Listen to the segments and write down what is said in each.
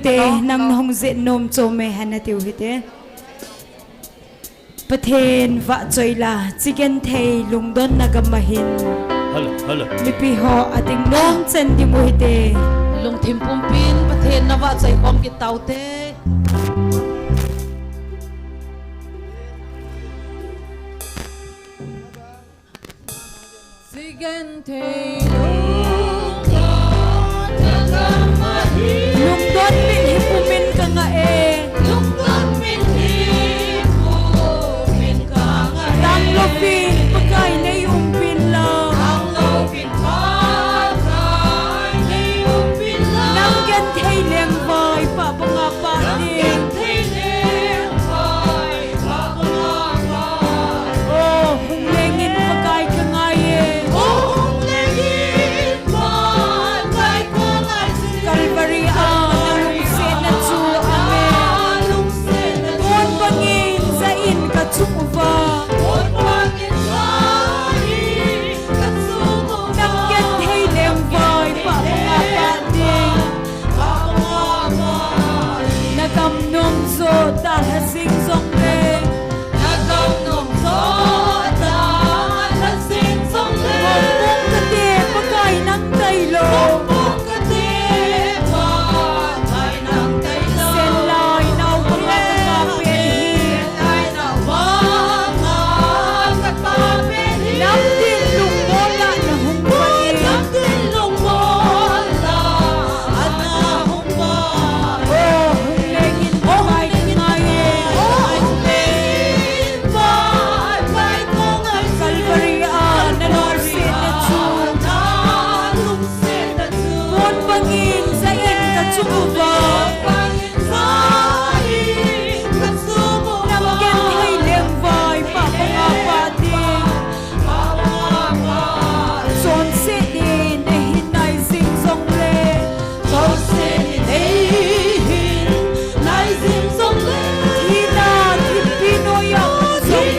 te nang nong zet nom chome hana tiu hite pathen va choila chicken thei lungdon nagamahin hala mi pi ho ating nom chen di mu hite lung thim pumpin pathen na wa chai khom ki taute chicken thei lungdon min hipumin ka nga tang lopin pagkay na umpin lang nang gan thei leng vai pa panga pa ding oh hung lengin pagkay ka nga Calvary ang sin na chu amen on bangin sa in ka chuva nang gan thei leng vai pa panga pa ding nagam nom so ta hasing song le Pong kate pagkay ng taylo Senlay naw mga kakapin Namdin lungmola na humpain Oh, hulengin pagkay kangayin Kalbarian na lorsin na chun Mon bangin sa in kachuba Namgen hay lembay papangapating Son sinin na hinay sing song le Hina Pinoy ang song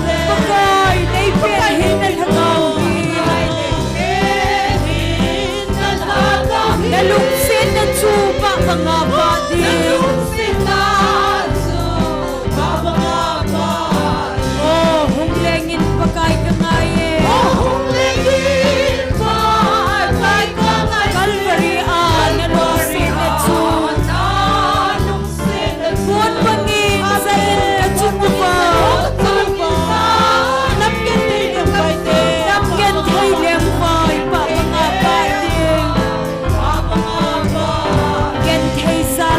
le Pagkay na ipirhin na hangawin Nalungsin na tsuba mga bading Oh, hunglengin pagkay kangayin Kalbarian na lungsin na tsuba Buwan bangin sa in na tsuba Namgen thay lembay pa mga bading Gen thay sa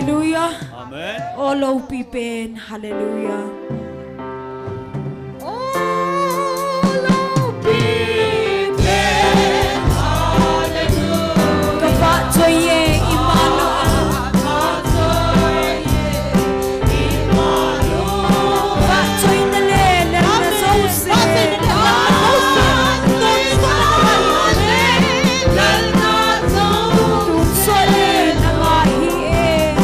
Hallelujah. Amen. Olo pipen. Hallelujah. Kafatsoye Emmanuel. Fatsoy na lele na sause. Tunsole na mahie.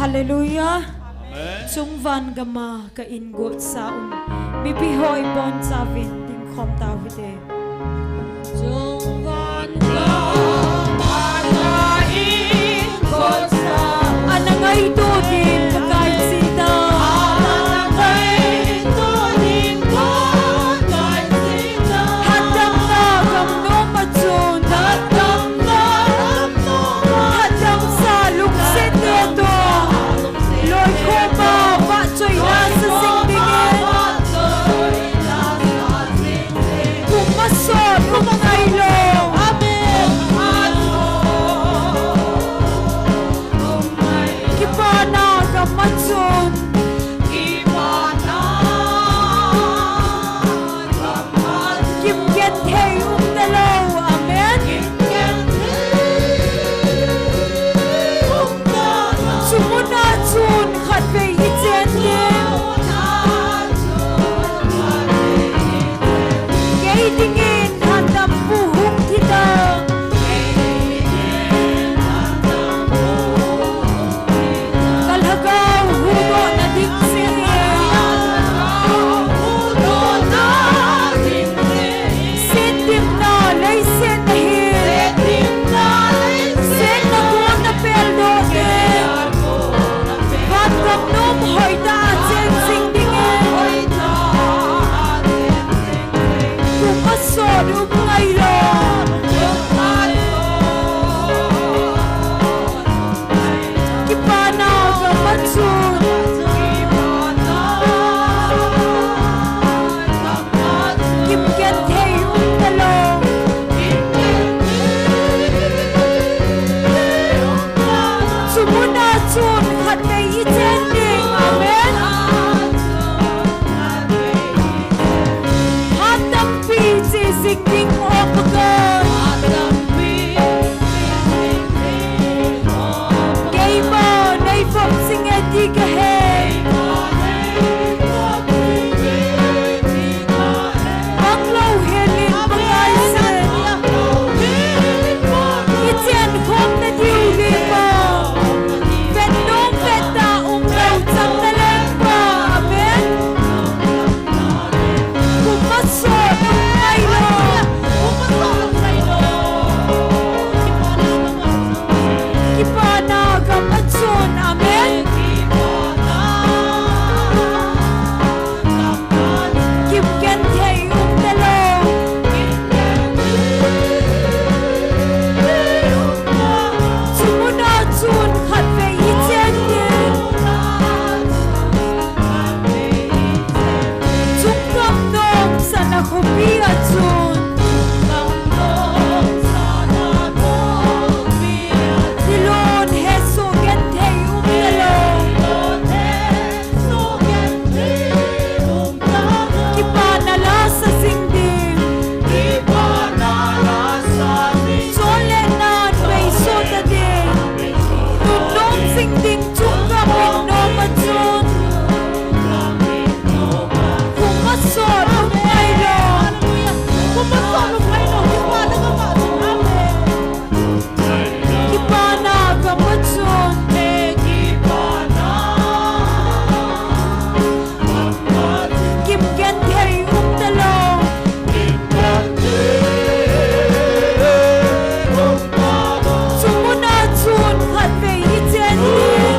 Hallelujah. Chung van gama ka ingot sa mi pihoy bon sa vin ting khom ta vite. Chung van gama ka ingot sa anangay to din pagkay sita. Anangay to din pagkay sita. Hadam na gamno matsun. Hadam na gamno hadam sa luksit ito. Lord ko ba batsoy nasa singdingin. Pumasod umangaylo. Amen. Kipana gamatsun. Kipana gamatsun. Kimgethey umdalaw. Amen. Sumunatsun khatbey itsendim. Gaytingin handam buhok kita. Kalhagaw hudo na diksi. Sindim na laysen na hir. Sen na ko na perdote. Vat gamnom hoy daan sen singdingin. Pumasod umangaylo. Kipana gamatsun. Kimgethey umdalaw. Sumunatsun khatbey itsendim. Amen. Hatampi sisingding opagan. Gayma naifam singeti kahey. Banglaw helin pangaysen. Itsen khom na diulim mo. Fetnong feta umlaw tsang nalempa. Amen. Pumasod umangaylo. Kipana gamatsun. Amen. Kimgethey umdalaw. Sumunatsun khatbey itsendim. Chungkamnom sa nakhupiatsun. Dilon heso gethey umdalaw. Kipana lasa singdim. Solenan may sotadin. Tunom singding chungkapin no matsun. Pumasod umangaylo. Kipana gamatsun. Kimgethey umdalaw. Sumunatsun khatbey itsendim.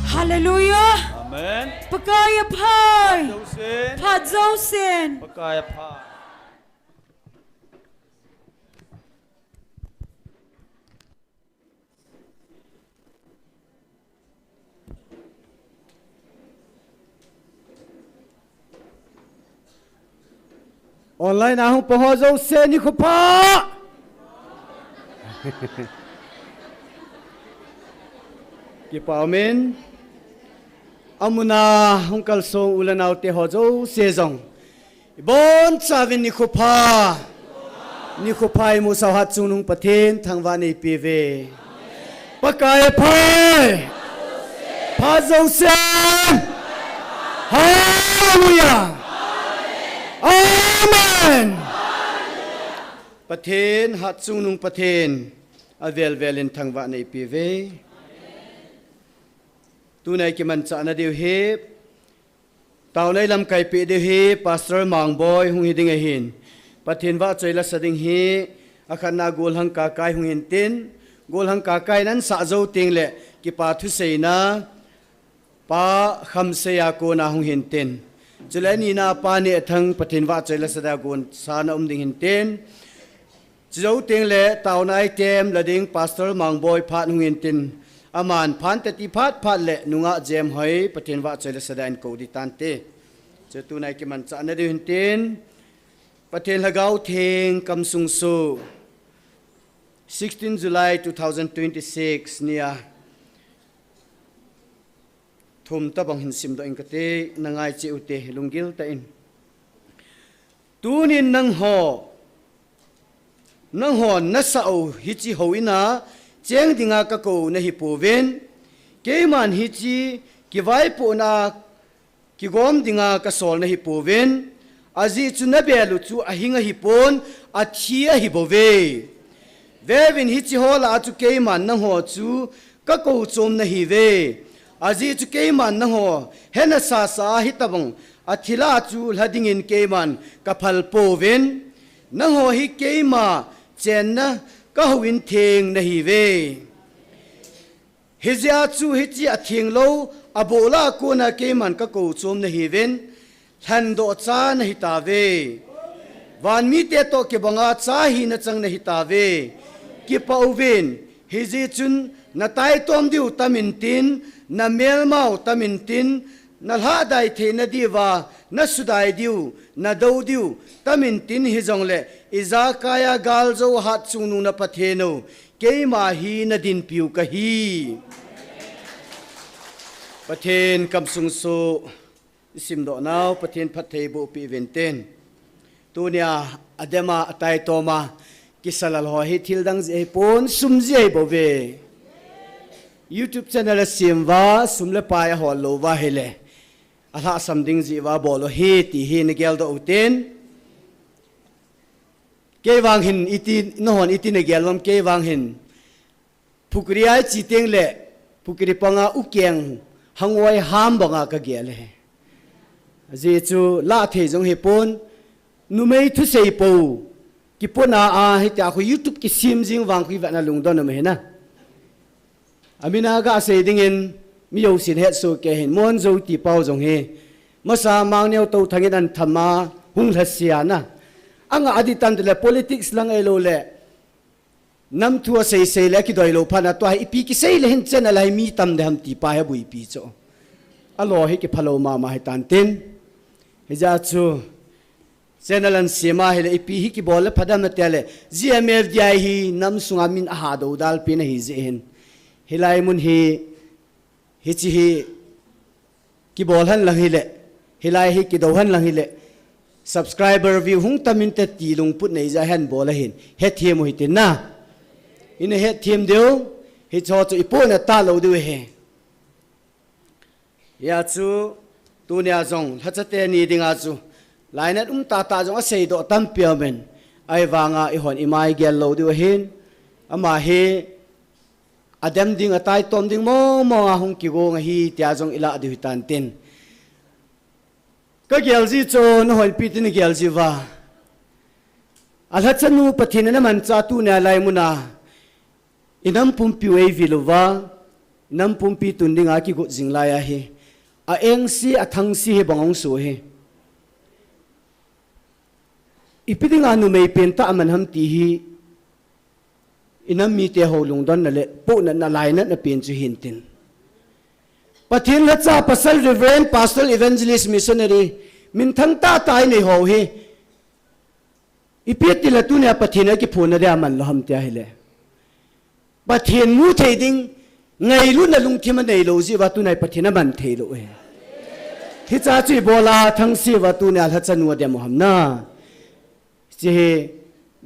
Hallelujah. Amen. Pagkaya pay. Joseph. Padzausin. Pagkaya pa. Online ahong pohozo se ni ko pa. Kipa amen. Amuna hong kalsong ulan te hozo sezong. Ibon savin ni ko pa. Ni ko pa mo sa hatsung nung patin thangwa ni pive. Pakaya pai. Pazo se. Hallelujah. Amen. Patin hatsung nung patin avel velin thangwa nei pive. Tunai ki man cha na deu he taunai lam kai pe deu he pastor mang boy hung hiding a hin patin wa choila sading hi akhana gol hang ka kai hung hin tin gol hang ka kai nan sa zo ting le ki pa thu seina pa kham se ya ko na hung hin tin chulani na pa ne thang patin wa choila sada gon sa na ding hin tin zo ting le taunai tem lading pastor mang boy phat hung hin tin aman phan tati phat le nunga jem hoi patin wa choila sadan ko di tante che tunai ki man cha na de hin tin patin lagau theng kam sung su 16 July 2026 nia thum ta bang hin sim do ingkate nangai che ute lungil ta in tunin nang ho na sao hi chi hoina cheng dinga ka ko na hi poven ke man hi chi ki vai po na ki gom dinga ka sol na hi poven azi chu na belu chu a hinga hi pon a thia hi bove vevin hi chi hola chu ke man na ho chu ka ko chom na hi ve azi chu ke man na ho hena sa hi tabang a thila chu hlading in ke man ka phal poven na ho hi ke ma chen na ka huin theng na hi ve hizia chu hi chi a thing lo abola ko na ke man ka ko chom na hi ven than do cha na hi ta ve van mi te to ke banga cha hi na chang na hi ta ve ki pau ven hizi chun na tai tom diu tamin tin na mel mau tamin tin na la dai the na diwa na sudai diu na do diu tamin tin hi jong le iza kaya gal zo hat chung nu na patheno ke ma hi na din piu ka hi pathen kam sung so sim do naw pathen phathei bo pi venten tunia adema atai toma kisalal ho hi thil dang je pon sum je bo ve YouTube channel simwa sumle pa ya ho lo wa hele ala samding ji wa bolo he ti he ne gel do uten ke wang hin iti no hon iti ne gel lam ke wang hin phukriya chi teng le phukri panga ukeng hangwai ham banga ka gel he ji chu la the jong he pon nu mei thu sei po ki pona a he ta khu YouTube ki sim jing wang khi va na lung do na me na amina ga sei ding in mi yo sin het so ke hin mon zo ti pau jong he masa mang neu to thangin an thama hung hsia na anga aditan le politics lang elo le nam thua sei le ki doi lo phana to hi pi ki sei le hin chen alai mi tam de ham ti pa ha bui pi cho alo hi ki phalo ma hi tan tin he ja chu channel an sema hi le pi hi ki bol le phadam na tele GMFDI hi nam sunga min a ha do dal pi na hi je hin hilai mun hi chi hi ki bol han lang hi le hilai hi ki do han lang hi le subscriber view hung tamin te ti lung put nei ja han bol hin he thiam hi tin na in he thiam deu hi cho chu ipo na ta lo du he ya chu tu nya jong hachate ni dinga chu lainat ta jong a sei do tam piamen ai wanga I hon imai gel lo du hin ama he adem ding atai tom ding mo hung ki go nga hi tia jong ila adi hitan tin ka gel ji cho no hol pi tin gel ji wa alha chanu pathin na man cha tu na lai muna inam pum pi wei viluwa nam pumpi tundinga ki gut jinglaya hi a eng si a thang si he bangong su he ipidinga nu mei pen ta man ham ti hi inam mi te ho lung don na le po na lai na pen chu hin tin pathin la cha pasal reverend pastoral evangelist missionary min thang ta tai nei ho hi ipet ti la tu ne pathina ki phona de man lo ham tia hi le pathin mu thei ding ngai lu na lung thima nei lo ji wa tu nai pathina man thei lo he hi cha chi bola thang si wa tu ne al chanu de mo ham na chi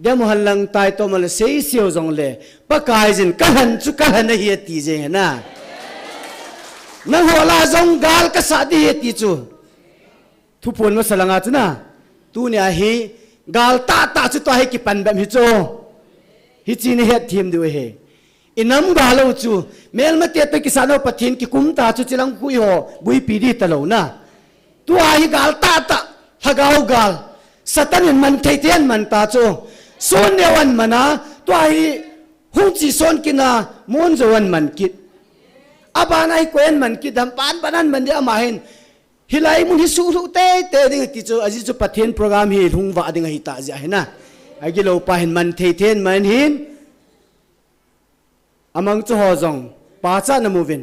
de mo han lang tai to mal sei siêu jong le pa kai jin ka han chu ka han hi ti je na na ho la jong gal ka sa di hi ti chu thu pon ma salanga chu na tu ne hi gal ta chu to hi ki pan bam hi chu hi chi ne het thim du he inam galo chu mel ma te pe ki sa no pathin ki kum ta chu chilang hui ho bui pi di ta lo na tu a hi gal ta hagau gal satan man thei ten man ta chu son ne wan mana to ai hung chi son kina mon zo wan man kit aba nai koen man kit dam pan banan man dia ma hen hilai mun hi su lu te ding ti chu aji chu pathen program hi hung wa ding hi ta ja hena agi lo pa hen man thei ten man hin amang chu ho jong pa cha na movin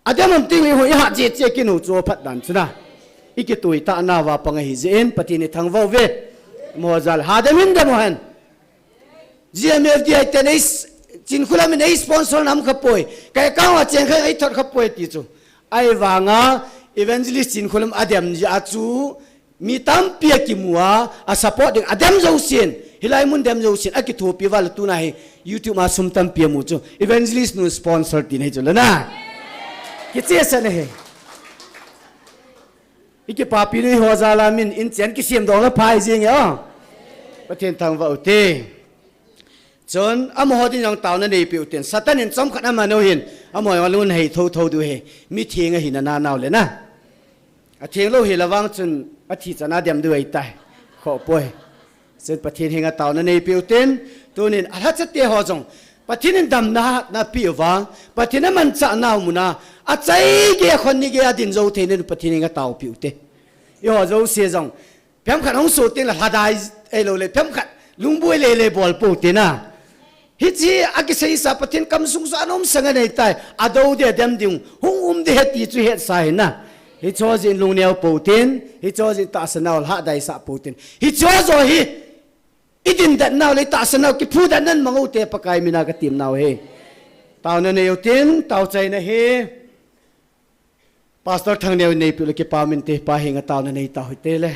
adam am ting ho ha je che kinu chu phat dan chuna iki tui ta na wa pang hi zen patini thang vo ve mozal hadamin da mohan GMFDI tenis chin khula min ei sponsor nam khapoi kai ka wa chen khai ai thot khapoi ti chu ai wanga evangelist chin khulam adem ja chu mi tam pia ki muwa a support ding adem zo sin hilai mun dem zo sin aki thu pi wal tu na hi YouTube ma sum tam pia mu chu evangelist nu sponsor tin he chu la na ki che sa ne he iki papi ni ho zala min in chen ki siam dong la phai jing ya pathen thang wa te chon amo hodin yang taw na nei pi uten satan in chom khana ma no hin amo wa lun hei tho du he mi thinga hin na naw le na a theng lo hi lawang chun a thi chana dem du ai tai kho poi sen pathen hinga taw na nei pi uten tunin a ha chate ho jong pathin dam na pi wa pathin man cha naw muna a chai ge khon ni ge adin zo the ne pathin hinga taw pi ute yo zo se jong pham khan hong so ting la hadai ai lo le pham khat lungboi le bol po te na hi chi aki sei sa pathin kam sung sa anom sanga nei tai ado de dem ding hung de ti chu het sai na hi cho jin lung neo po tin hi cho jin ta sanal ha dai sa po tin hi cho zo hi idin dat naw le ta sanal ki phu dan nan mangu te pakai mina ka tim naw he taw na ne tin taw chai na he pastor thang neo nei pu le ki pa min te pa hinga taw na nei ta hoi te le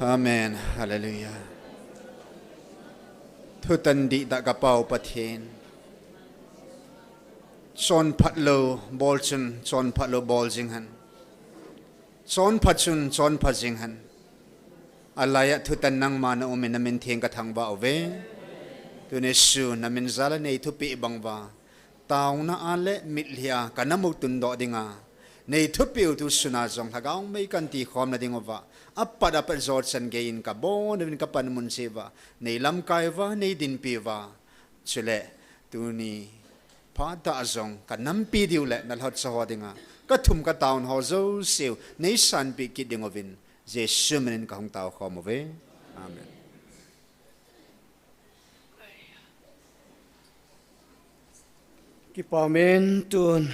Amen. Hallelujah. Thu tan di da ka pau pathen. Son phatlo bol chun son phatlo bol jing han. Son phachun son phajing han. Alaya thu tan nang ma na umin namin theng ka thang ba ove. Tu ne su namin zala nei thu pi bang ba. Taona ale mitlia kanamuk tun do dinga. Nei thu piu tu suna zong thagaung mei kan ti khom na dingova. Apad apad zot san gain ka bon devin ka pan mun seva. Nei lam kai va nei din pi va. Chule tu ni pa ta zong ka nampi diu le na hot sa ho dinga. Ka thum ka taun ho zo siu nei san pi ki dingovin. Je shumen ka hong tau khom ove. Amen. Ki pamen tun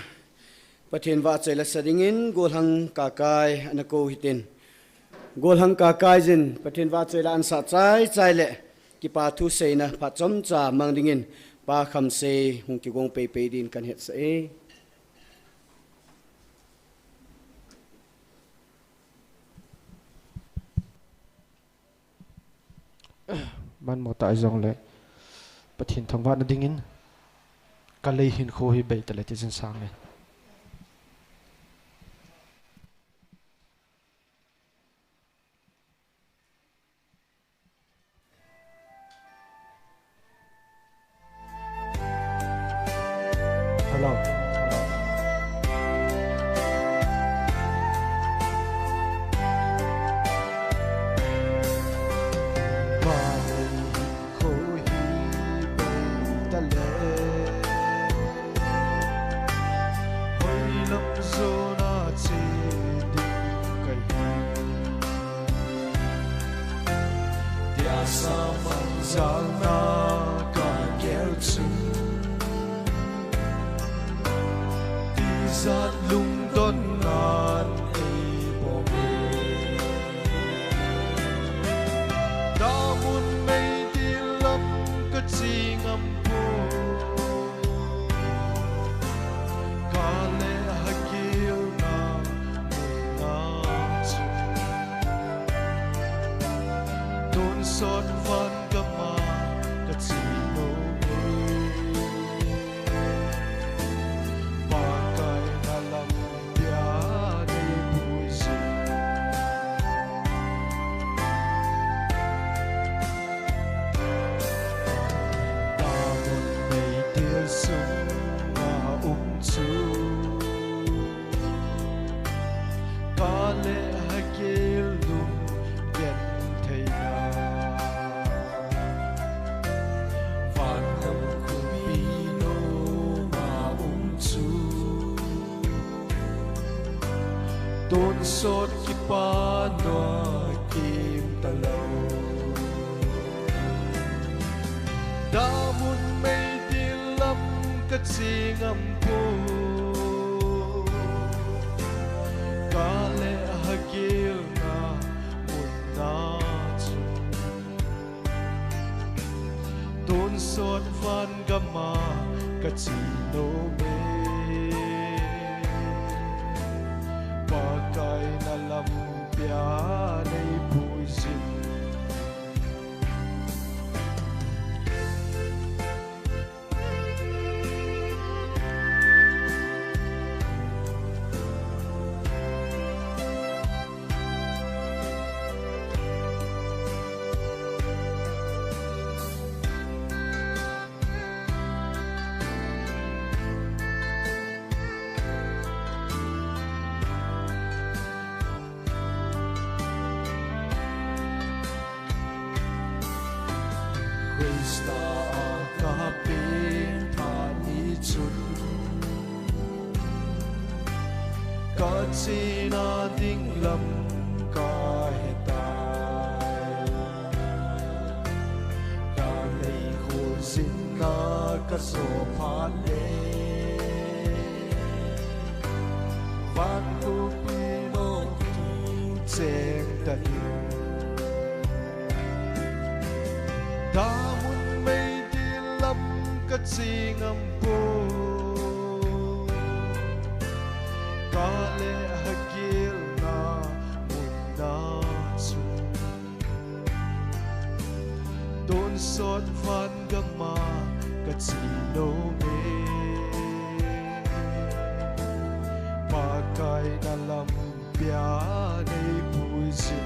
pathen wa chela sadingin golhang kakai anako hitin golhang kakai jin pathen wa chela an sa chai chai le ki pa thu seina pha chom cha mangdingin pa kham se hung ki gong pe pe din kan het se man mo ta zong le pathin thangwa na dingin kalei hin kho hi be tale ti jin sang le hello sốt ki pa no kim talo da mun mei dilam ka chingam pu ka le hagil na mun na chu ton sốt van gama ka chino me Pakai na lampia nei puisin Krista kapin pani chun Katsina ding lam kahitai Kalei khusin na kasopan le Van kupino cheng tanin Damun may dilam katsingam po Kale hagil na muna su sốt van gama cắt xì nô mê mà cài na làm bia nay bùi dịu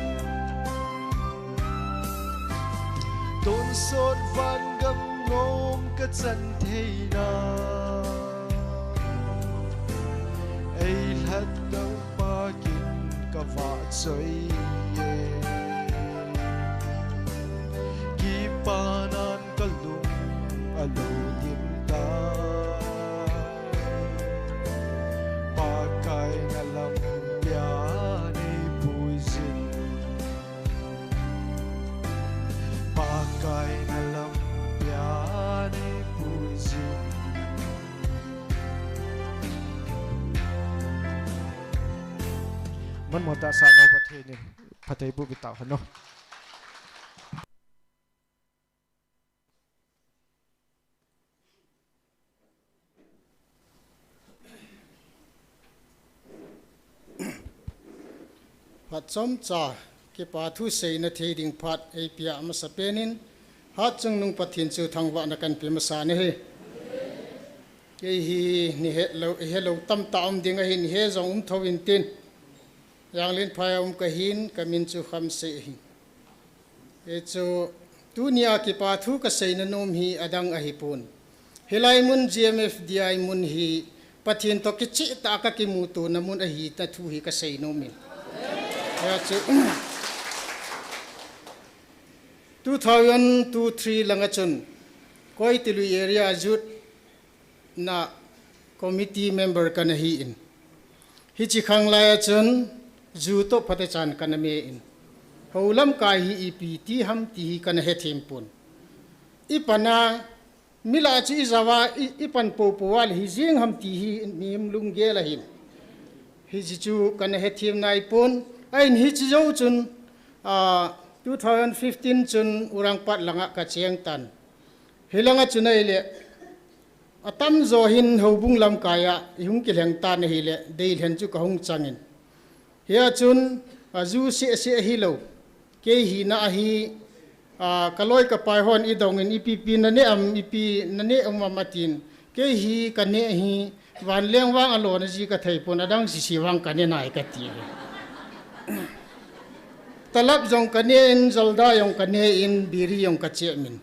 tôn sốt van gam ngôm cắt chân thế na ai lát đâu ba kinh cả vạ chơi panan kalung alo nimta pakai nalam piani puisin pakai nalam piani puisin man mo ta sa no pathin patay bu bitaw hano Pat som cha ke pa thu sei na the ding phat ei pia ma sa penin hat chung nung pathin chu thangwa na kan pe ma sa ne he ke hi ni he lo tam ta om ding a hin he zong thowin tin yang len phai ka hin ka min chu kham se hi e chu dunia ke pa thu ka sei na nom hi adang a hi pun helai mun GMFDI mun hi pathin to ki chi ta ka ki mu tu na mun a hi ta thu hi ka sei no min 2023 langa chun koi tilu area jut na committee member kana hi in hi chi khang la chun ju to phate chan kana me in holam kai hi EPT ham ti hi kana he thim pun ipana mila chi zawa ipan popowal hi jing ham ti hi nim lung ge la hin hi chu kana he thim nai pun ain hi chi zo chun 2015 chun urang pat langa ka cheng tan hilanga chunai le atam zo hin hobung lam kaya ihung ki leng tan hi le dei hen chu ka hung changin hia chun azu se hi lo ke hi na hi kaloi ka pai hon i dong in IPP na ne am IP na ne am matin ke hi ka ne hi wan leng wang alo na ji ka thei pon adang si wang ka ne nai ka ti talap jong kane in zalda yong kane in biri yong kache min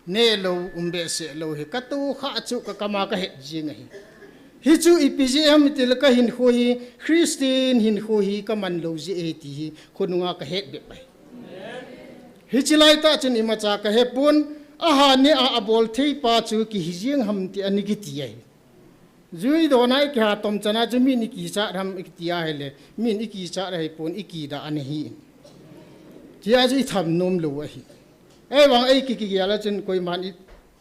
ne lo umbe se lo he katu kha chu ka kama ka he jing hi chu IPGM til ka hin khoi Christine hin khoi ka man lo ji eti hi khununga ka he be bai hi chilai ta chen ima cha ka he pun aha ne a abol thei pa chu ki hi jing ham ti ani ki ti ai zui do nai kha tom chana chu min ki cha ram iktia hele min iki cha ra he pon iki da an hi tia ji tham nom lo hi e wang ai ki ya la chen koi man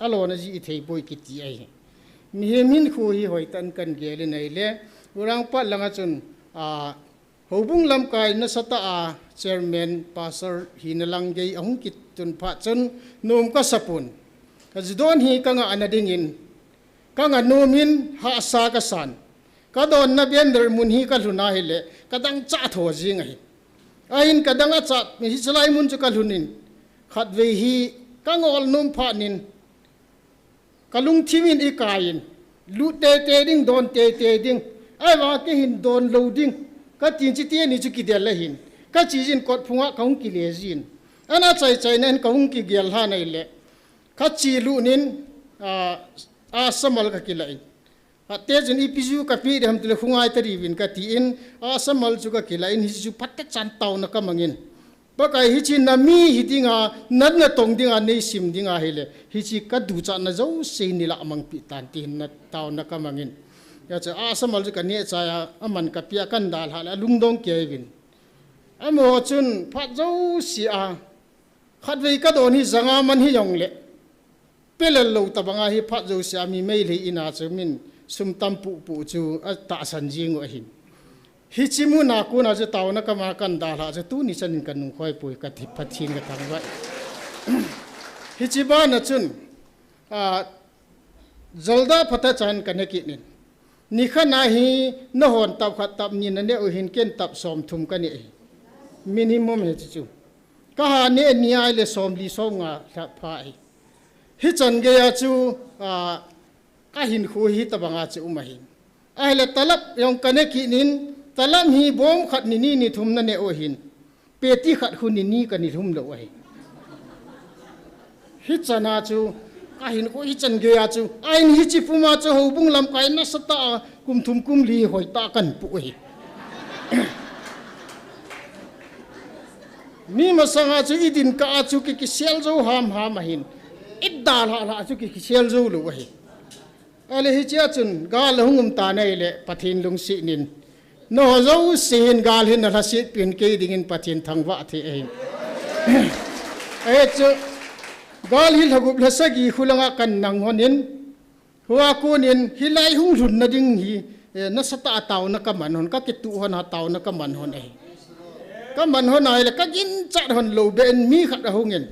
alo na ji thei boy ki ti ai mi he min khu hi hoi tan kan ge le nei le urang pa langa chun hobung lam kai na sata chairman pastor hinalang gei ahung ki chun pha chun nom ka sapun ka jidon hi ka nga anadingin kanga nomin ha sa ka san ka don na bender mun hi ka luna hele kadang cha tho jing hi ain kadang a cha mi chlai mun chu ka lunin khat ve hi ka ngol num pha nin kalung thimin i kain lu te ding don te ding ai wa ke hin don loading ka tin chi te ni chu ki del la hin ka chi jin kot phunga kaung ki le jin ana chai nen kaung ki gel ha nei le ka chi lu nin samal ka kilai ate jin ipizu ka pi dem tle khungai tari win ka ti in samal chu ka kilai hi chu patte chan taw na ka mangin ba kai hi chi na mi hi dinga nan na tong dinga nei sim dinga hele hi chi ka du cha na zo se ni la mang pi tan ti na taw na ka mangin ya cha samal chu ka ne cha ya aman ka pia kan dal hala lungdong ke win amo chun phat zo si khat ve ka don hi zanga man hi yong le pelal lo tabanga hi phat zo sia mi mei le ina chumin sum tam pu chu ta san jing o hin hi chimu na ku na je taw na ka ma kan da la je tu ni chan kan nu khoi pui ka thi phathin ka thang wa hi chi ba na chun zalda phata chan kan ki nin ni khana hi na hon tab khat tab ni na ne o hin ken tab som thum ka ni minimum he chu ka ha ne ni ai le som li som nga tha phai hi chan ge ya chu ka hin khu hi ta banga chu mahin ai le talap yong kane ki nin talam hi bom khat ni ni thum na ne o hin peti khat khu ni ka ni thum lo ai hi chana chu ka hin ko hi chan ge ya chu ai ni chi puma chu ho bung lam kai na sata kum thum kum li hoi ta kan pu hi mi masanga chu idin ka chu ki sel zo ham hin idal ha chu ki sel zo lo hi ale hi chia chun gal hungum ta nei le pathin lung si nin no zo sin gal hin la si pin ke dingin pathin thangwa the ein chu gal hil hagup la sagi khulanga kan nang honin huwa kunin hilai hung run na ding hi na sata taw na kaman hon ka kitu hon ha taw na kaman hon ei kaman hon ai le ka gin chat hon lo ben mi khat hungin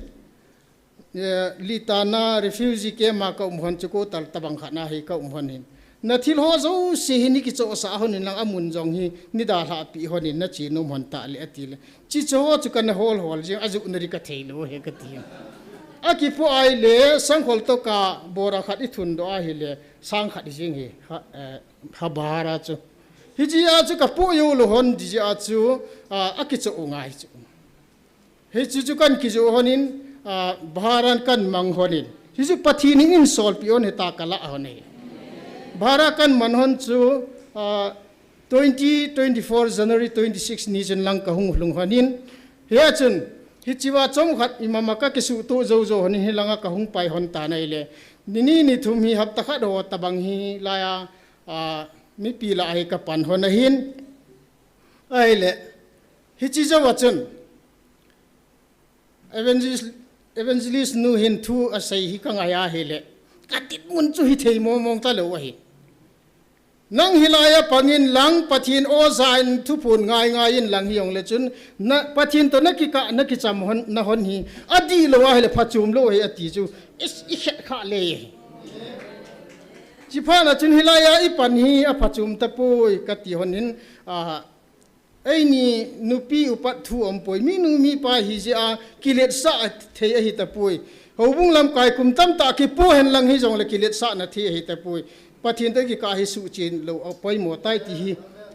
litana refugee ke ma ka hon chu ko tal tabang khana hi ka hon hin na thil ho zo si hi ni ki cho sa hon lang amun jong hi ni da ha pi hon in na chi no mon ta le atil chi cho chu kan hol je aju nari ka theilo he ka ti aki po ai le sanghol to ka bora khat I thun do a hi le sang khat jing hi ha bara chu hi ji a chu ka po yo lo hon di a chu aki chu ngai chu he chu kan ki jo honin baharan kan mang honin hi chu pathi ni in sol pi on ta kala hone bara kan man hon chu 2024 January 26 ni jen lang ka hung hlung honin he chun hi chiwa chom khat imama ka kisu to zo zo honi hilanga ka hung pai hon ta nei le ni thum hi hap ta kha do tabang hi la ya mi pi la ai ka pan hon hin ai le hi chi zo wachun evangelist nu hin thu asai hi ka ngaya he le ka tit mun chu hi thei mong ta lo hi nang hilaya pangin lang pathin o zain thu pun ngai in lang hiong le chun na pathin to na ki cham hon na hon hi adi lo wa le phachum lo he ati chu I kha le chi pha na chun hilaya I pan hi a phachum ta poi ka ti honin ai ni nupi upat thu om poi mi nu mi pa hi ji a kilet sa the hi ta poi hobung lam kai kum tam ta ki po hen lang hi jong le kilet sa na the hi ta poi pathin te ki ka hi su chin lo poi mo tai ti hi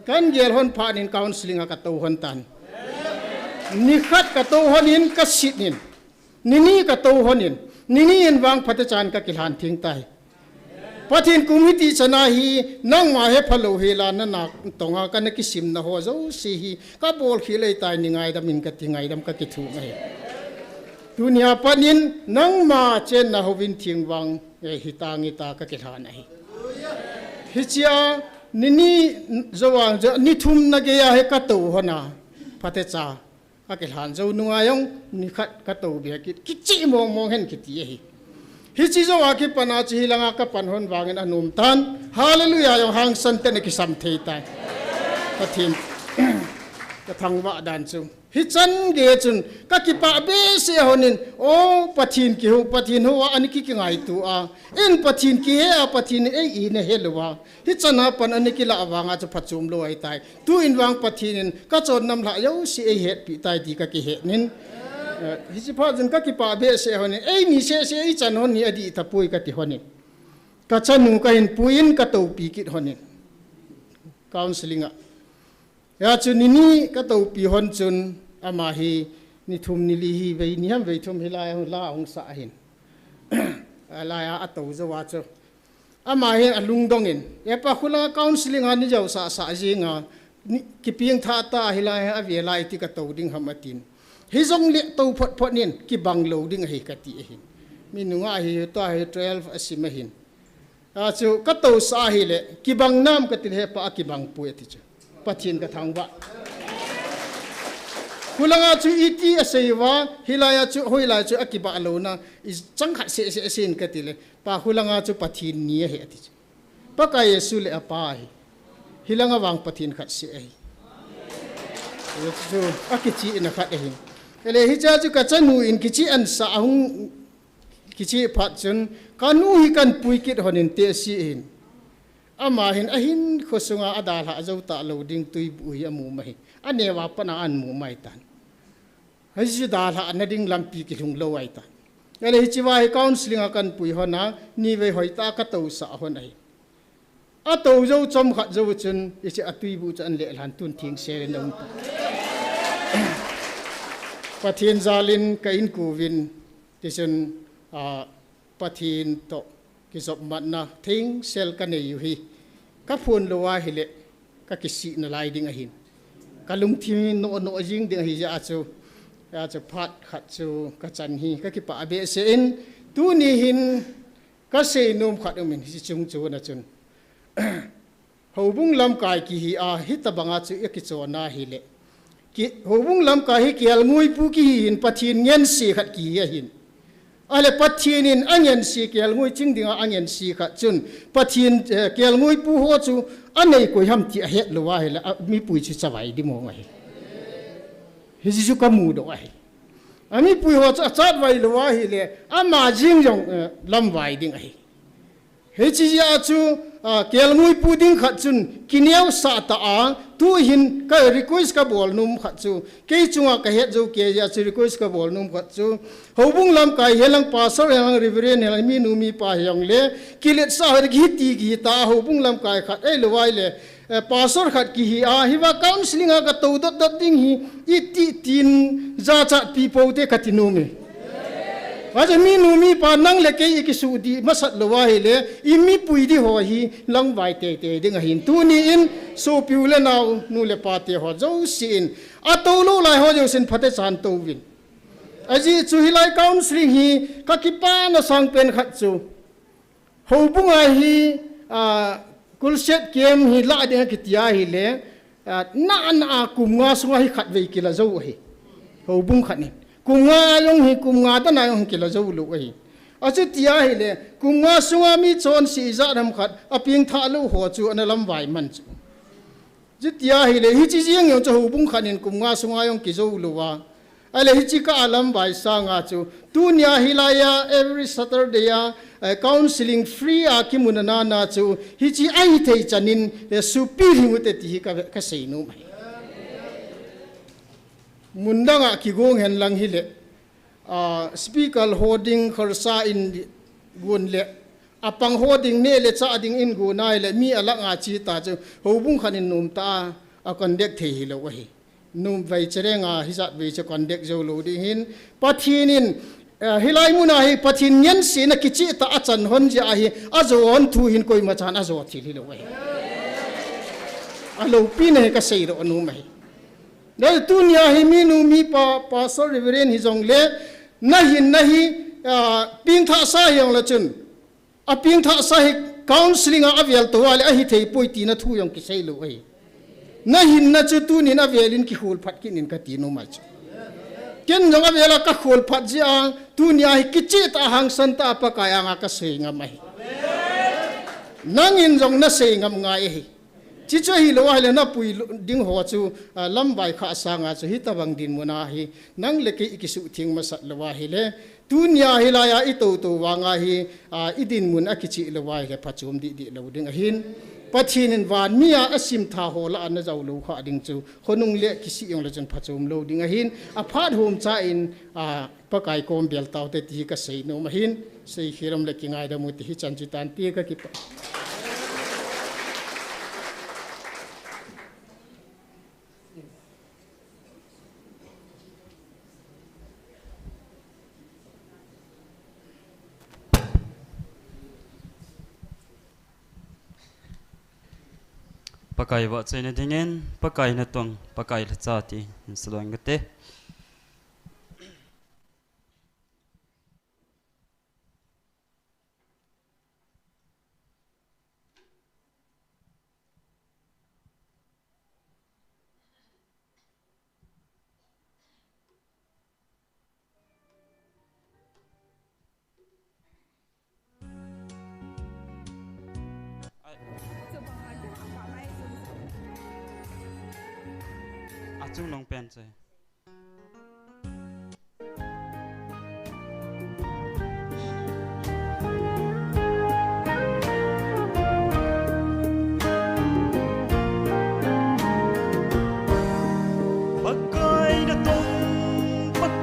kan gel hon pha nin counseling ka to hon tan ni khat ka to honin ka sit nin ni ka to honin ni en wang phat chan ka kilhan thing tai pathin kumiti chana hi nang ma he phalo he la na tonga ka na ki sim na ho zo si hi ka bol khilei tai ni ngai da min ka ti ngai dam ka ki thu ngai dunia panin nang ma chen na hovin thing wang hi tangi ta ka kilhan ai hichia nini zawang ja ni thum na ge ya he ka to hona phate cha ka ke han zo nuwa yong ni khat ka to be ki chi mong hen ki ti hi hichi zo wa ki pana chi langa ka pan hon wangin anum tan hallelujah yong hang san te ne ki sam thei tai pathin ka thangwa dan chu hi chan ge chun ka ki pa be se honin o pathin ki hu pathin hu ani ki ngai tu a in pathin ki he a pathin e I ne helwa hi chana pan ani ki la awanga chu phachum lo ai tai tu in wang pathin ka chon nam la yo si e het pi tai di ka ki he nin hi chi pha jun ka ki pa be se honin e ni se I chan hon ni adi ta pui ka ti honin ka chanu ka in puin ka to pi ki honin counseling a ya chu ni ka to pi hon chun ama hi ni thum ni li hi ve ni ham ve thum hi la ong sa hin la ya ato zo wa chu ama hi alung dong in e pa khula counseling ani jau sa jinga ki piang tha ta hi la ya ve lai ti ka to ding ham atin hi zong le to phot nin ki bang lo ding hi ka ti hin mi nu nga hi ta hi 12 asim hin a chu ka to sa hi le ki bang nam ka ti he pa ki bang pu ti chu pathin ka thangwa kulanga chu iti asaiwa hilaya chu hoila chu akiba alona is changkhat se sin ka tile pa kulanga chu pathin ni he ati pa ka yesu le apa hi hilanga wang pathin khat se ai chu akichi ina khat hi ele hi cha chu ka chanu in kichi an sa hung kichi phat chun kanu hi kan puikit honin te si in ama hin ahin khosunga adal ha zo ta loading tui bui amu mai anewa pana an mu mai tan hay chỉ đà là anh đinh làm pi cái hùng lâu ai ta cái này chỉ vài counseling akan pui hòn na ni về hỏi ta cái tàu xã hòn này à tàu dâu trong khát dâu chân chỉ tùy bu chân lệ lan tuân thiêng xe lên đông phát thiên gia linh cái in cụ vin thì chân phát thiên to cái dọc mặt na thiêng sel cái này yêu hi các phun lâu ai hi lệ các cái sĩ nó lại đi ngay hin cái lung thiên nọ nọ riêng đi ngay ra cho phát khát cho cái chân hi các cái bà bê sẽ in tu ni hin cái xe nôm khát ở mình chỉ chung chung na chân hầu bung làm cái kỳ hi hít ta bằng cho cái chỗ na hi lệ hầu bung làm cái hi kial ngui pu kỳ hin phát thiên nhân sĩ khát kỳ hin ale pathin in angen si kel ngui ching dinga angen si kha chun pathin kel ngui pu ho chu anei koi ham ti het lo wa he la mi pui chi chawai di mo ngai he ji chu ka mu do ai ami pui ho cha chat vai lo wa hi le ama jing jong lam vai ding ai he chi ya chu kel ngui pu ding kha chun kineu sa ta a tu hin ka request ka bol num kha chu ke chunga ka het jo ke ya chu request ka bol num kha chu hobung lam kai helang pastor helang reverend helang mi nu mi pa yong le kilet sa har gi ti gi ta hobung lam kai kha ei lo wai le pastor khat ki hi hi wa counseling ka to dot ding hi I ti tin za cha people te katinu me aja mi nu mi pa nang le ke ki su di masat lo wa hi le I mi pui di ho hi lang vai te te ding hin tu ni in so piu le naw nu le pa te ho zo sin a to lo lai ho jo sin phate chan to win aji chu hi lai counseling hi ka ki pa na sang pen khat chu ho bunga hi kul set kem hi la de ki tia hi le na kum nga sunga hi khat ve ki la zo hi ho bung khat ni kum nga yong hi kum nga ta na yong ki la zo lu hi achu tia hi le kum nga sunga mi chon si za ram khat aping tha lu ho chu an lam vai man chu ji tia hi le hi chi jing yo chu ho bung khat in kum nga sunga yong ki zo lu wa ale hi chi ka alam vai sa nga chu tu nya hilaya every Saturday counseling free ki munana na chu hi chi ai thei chanin supi hi mute ti ka sei no mai mundanga ki gong hen lang hi le speaker holding kharsa in gun le apang holding ne le cha ding in gu nai le mi ala nga chi ta chu hobung khanin num ta a conduct thei hi lo wa hi num vai cherenga hi zat ve che conduct zo lo ding hin pathinin hilai muna hi pathin nyen si na kichi ta achan hon ja hi azon thu hin koi ma chan azo thil hi lo wa alo pi ne ka sei ro anu mai dai tu nya hi mi nu mi pa so reverend hi jong le na hi ping tha sa yong la chun a ping tha sa hi counseling a avial to wale a hi thei poi ti na thu yong ki sei lo ai na hin na chu tu ni na velin ki hul phat ki nin ka ti no ma chu ken jong a vela ka khol phat ji a tu nya hi kichi ta hang san ta pa ka ya nga ka sei nga mai nangin jong na sei ngam nga e hi chi cho hi lo wa le na pui ding ho chu lam bai kha sa nga chu hi ta bang din mo na hi nang le ke ki su thing ma sat lo wa hi le tu nya hi la ya I to wa nga hi idin mun a ki chi lo wa hi pha chum di lo ding a hin pathin in van mia asim tha ho la an zau lo kha ding chu khonung le ki si yong le chen pha chum lo ding a hin a phat hom cha in pa kai kom bel taw te ti ka sei no ma hin sei khiram le ki ngai da mu ti hi chan chu tan ti ka ki pakai wa chena dingen pakai na tong pakai la chati insalong gate chung nong pen che pakai na tong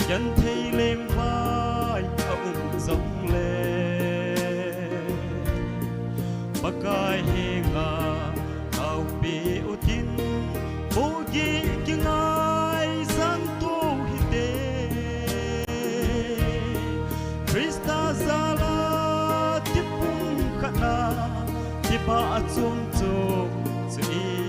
dân thấy lên vai ông giống lên bắc cài hề ngà tàu bị ô tin vô ghi kinh ai sang tu hi tê Krista zala tipung khana tipa chung chung chui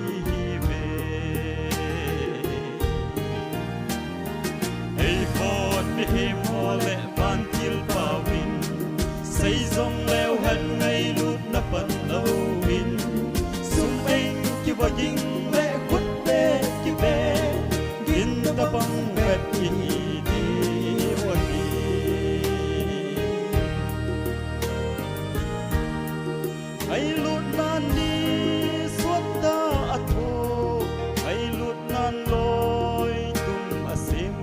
him hole van til pawin say zong leo han ngay lut na pan lowin sung beng ki ba jing le khut be ki be gin ta bang vet ki di wa ni ay lut nan ni suat da atho ay lut nan loi tum asim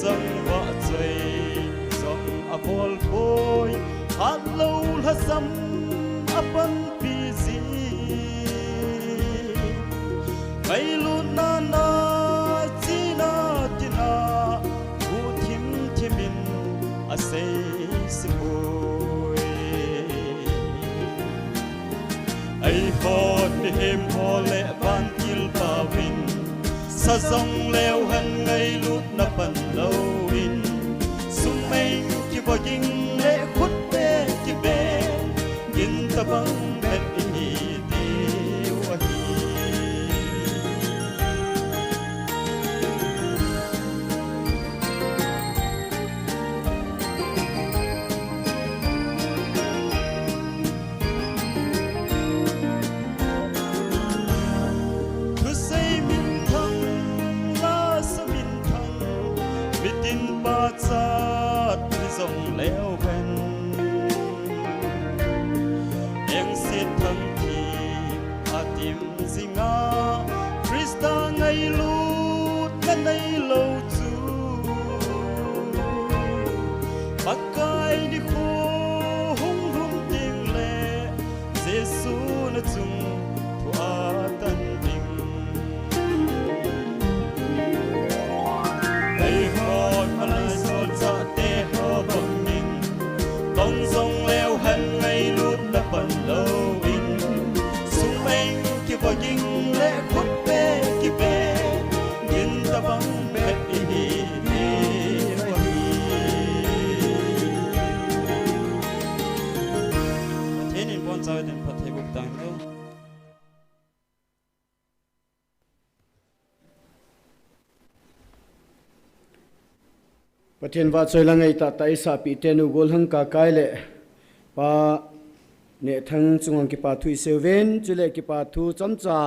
chẳng vợ chơi dòng apol boy hát lâu là sắm apan busy ngày luôn na na chi na tina u thim thimin a say si boy ai phot mi hem hole ban kil pawin sa dòng leo hân ngay lút na pan lâu in sung mây ki bo jing le khut be ki be gin ta bang bet hi di wa hi tu say min thang la sa min thang mitin pa chat ni zong leo ven em sit thang thi atim zinga Krista ngay lut na nay lâu chu pakai ni kho hung hung ting le Jesu na chung thu atan ding ai hot alai sol cha te ho bang ning tong song leo han ngay lut na pan lâu in sung meng ki bo jing le khut be ki be gin ta bang be hi hi wa hi thiên in bon sao den pathe buk tang lo Pathian va choi langai ta tai sa pi tenu gol hang ka kai le pa ne thang chungang ki pa thui seven chule ki pa thu chamcha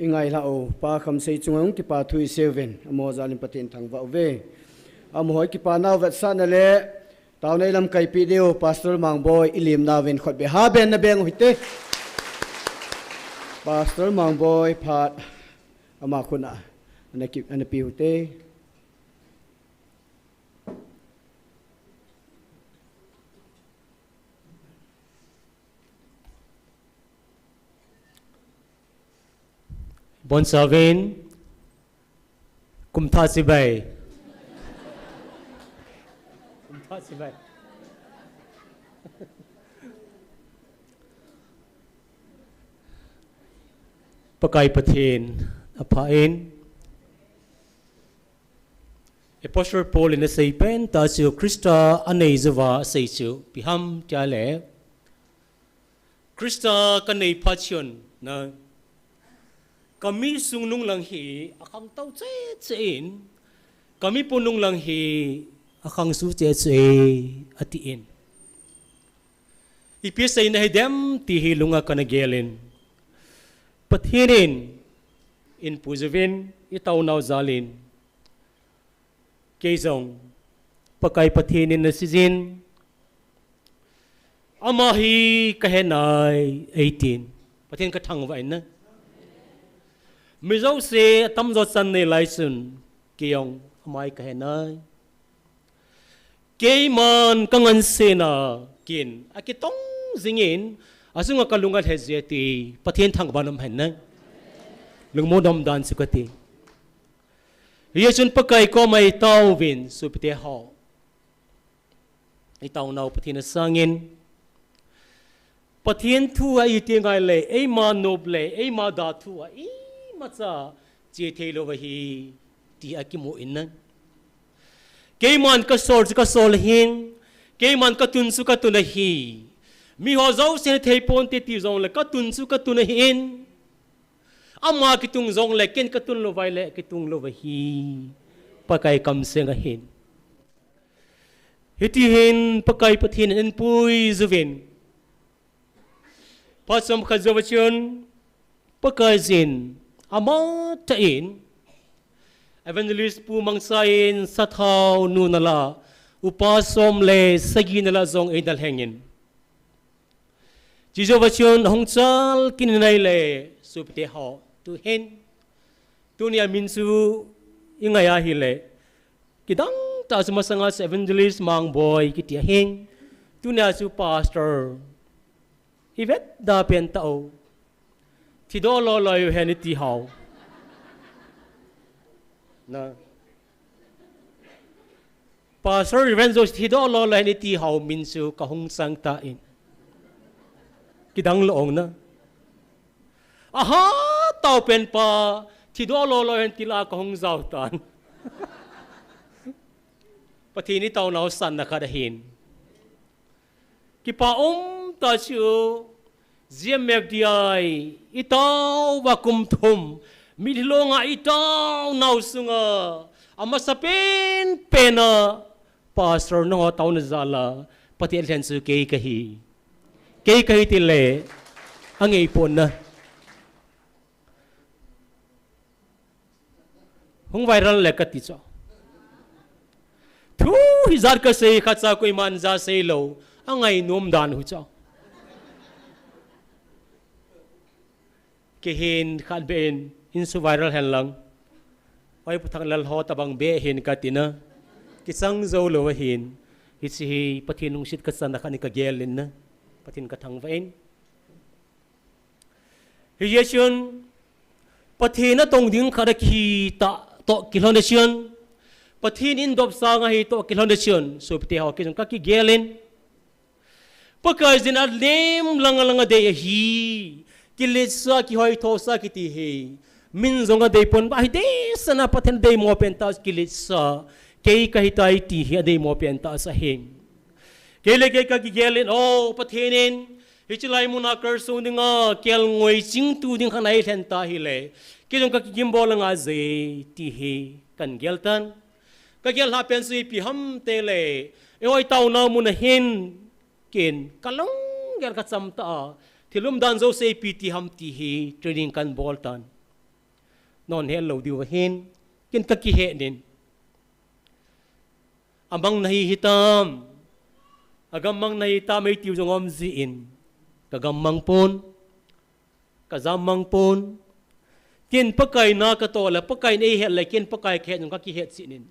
ingai la o pa kham sei chungang ki pa thui seven amo zalim pathian thang va ve am hoi ki pa naw vat sa na le taw nei lam kai pi deu pastor mang boy ilim na ven khot be ha ben na beng hite pastor mang boy phat ama khuna anaki anapi hute Bon Savin Kum Tha Si Bay Kum Tha Si Bay Pakai Pathin Apain Apostle Paul in the Saipen Ta Siu Krista Anei Zava Sei Siu Piham Tia Le Krista Kanei Pachon Na kami sung nung lang hi akang tau che chein kami punung lang hi akang su che che atiin ipisay na hidem ti hilunga kanagelin pathinin in puzavin itaw naw zalin keizong pakai pathinin na sizin amahi kahenay 18 pathin kathang vain na Mizau se tam zo san ne lai sun kiong amai ka henai keiman kangan se na kin akitong zingin asunga kalungal hezeti patien thang banam hen na lungmo dom dan sukati Yesun pakai ko mai tau vin supite ho. Itau nau patina sangin. Patien tu ai tingai le ai ma noble ai ma da tu ai macha che thelo hi ti akimo inna. Keiman ka sol hin. Keiman ka tun su ka tun hi. Mi ho zau se thei pon te ti zong le ka tun su ka tun hin. Ama kitung zong le ken ka tun lo vai le kitung lo hi. Pakai kam se nga hin. Hiti hin pakai pathin en pui zuvin. Pasam khazawachun pakai zin ama tain. Evangelist pu mangsain sathau nunala upasom le sagi nala zong edal hengin. Jizawachun hongchal kininay le supte ho tu hen tunia minsu ingaya hile kidang ta sumasanga sa evangelist mang boy kitia heng tunia su pastor ivet da pen tao tidolo loyo heniti how na pastor evangelist tidolo loyo heniti how minsu kahong sang tain kidang loong na aha tao pen pa tidolo loyo hentila kahong zautan pati ni tao na san na kadahin kipaom ta siyo GMFDI itaw wakumtum midilo nga itaw nausunga amasapin pena pastor no taw na zala pati alhensu kay kahi tile ang ipon na hung viral lekat ito tu hizar ka say khatsa ko iman za say lo ang ay numdan hu cho kehin khalben insu viral hen lang ay putang lalho tabang behin katina kisang zolo hin hitsi patinung sit kasana kanika gelin na patin katang vain hiyesun patina tong ding khadaki ta to kilonation patin indop sanga hi to kilonation so pite ha kisang kaki gelin pakazin adlem langa de hi kilisa ki hoy thosa kiti he min zonga de pon ba de sana pathen de mo pentas kilisa kei kahitai ti he de mo pentas a hem kele ke ka gelin o pathenin hichilai muna kerso ninga kel ngoi ching tu ding khanai then ta hi le kilong ka gimbol nga ze ti he kan geltan ka gel ha pen si pi ham tele e oi tau na mun hin ken kalong gel ka chamta tilum dan zo se piti ham ti hi training kan boltan non hello diwa hin ken ka ki he nin amang nahi hitam agamang nahi ta mai tiu jongom ziin kagamang pon kazamang pon ken pakai na ka to la pakai nei he la ken pakai khe jong ka ki he sinin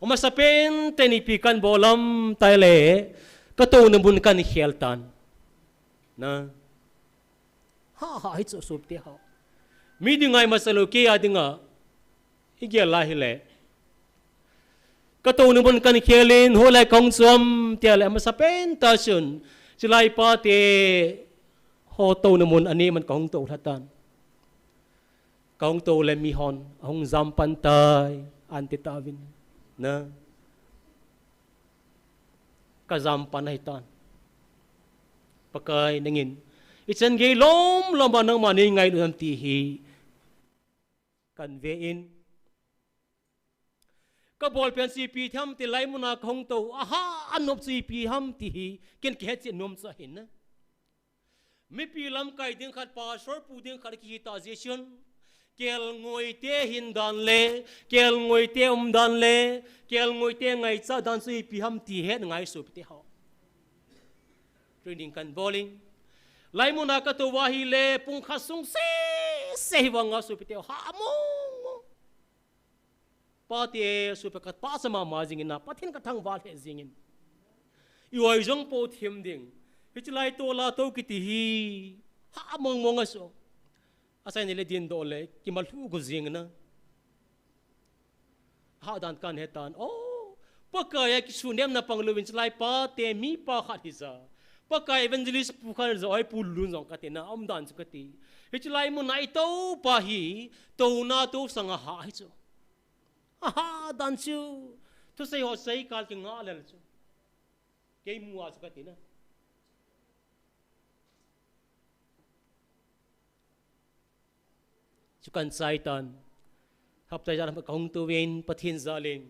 umasapen teni pikan bolam taile kato nabun kan heltan na ha hitso supte ha mi dingai masalo ke adinga igya lahile kato nabun kan khelin holai kongsom tiale masapen tasun silai pa te ho to namun ani man kong to hatan kong to le mi hon hong zam pantai antitawin na kazam panaitan pakai nangin itsan gay lom nang mani ngay doon tihi kan vein kabol pen si pi tham ti lai muna khong to aha anop si pi ham tihi ken ke chi nom sa hin na mi pi lam kai ding khat pa sor pu ding khat ki ta jestion kel ngoi te hin dan le kel ngoi te dan le kel ngoi te ngai cha dan si pi ham ti het ngai su te ha training kan bowling lai muna ka to wahi le pung khasung se wanga su pite ha mo pa te su pe kat pa sama ma jingin na pathin ka thang wal he jingin ioi jong po thim ding hichilai to la to kiti hi ha mong aso asai nile din dole kimal hu go jing na ha dan kan hetan oh pakai ki sunem na pangluwin slai pa te mi pa khat hisa pakai evangelist pukhan zoi pulun zong katina om dan sukati hitlai mu nai to pa hi to na to sanga ha hi chu ha dan chu to sei ho sei kal ki nga lel chu ke mu a sukatina chukan saitan hapta jan kong tu win pathin zalin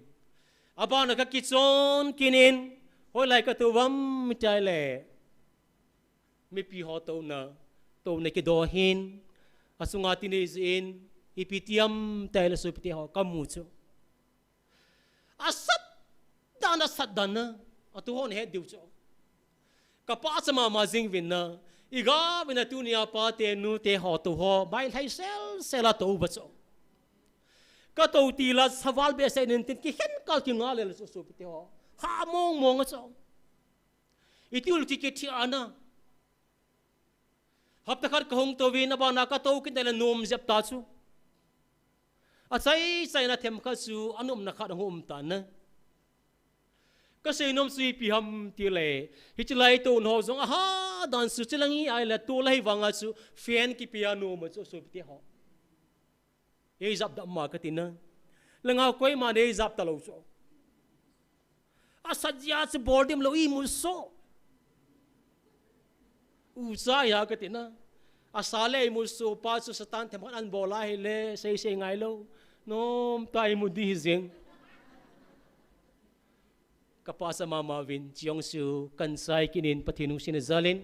abana ka kichon kinin hoi lai ka tu wam mitai le mi pi ho to na ke do hin asunga tinis in ipitiam taila so piti ho kamu chu asat dana atu hon he diu chu ka pa sama ma jing win na iga win tu nia pa te nu te ho tu ho bai lai sel to ba chu ka to ti la sawal be se nin tin ki hen kal ki nga le so piti ho ha mong chu itul ti ke ti ana hap ta khar kahong to win ba na ka to kin dela nom zep ta chu a sai na them kha chu anum na kha hum ta na ka sei nom sui pi ham ti le hi chilai to no zong a ha dan su chilangi ai la to lai wanga chu fan ki piano ma chu so piti ho e zap da ma ka tin na langa koi ma de zap ta lo chu a sajya se bordim lo i mu so usa ya ka tin na asale mu so pa su satan them an bola hi le sei ngai lo nom tai mu di zeng kapasa mama win chiong su kansai kinin pathinu sin zalin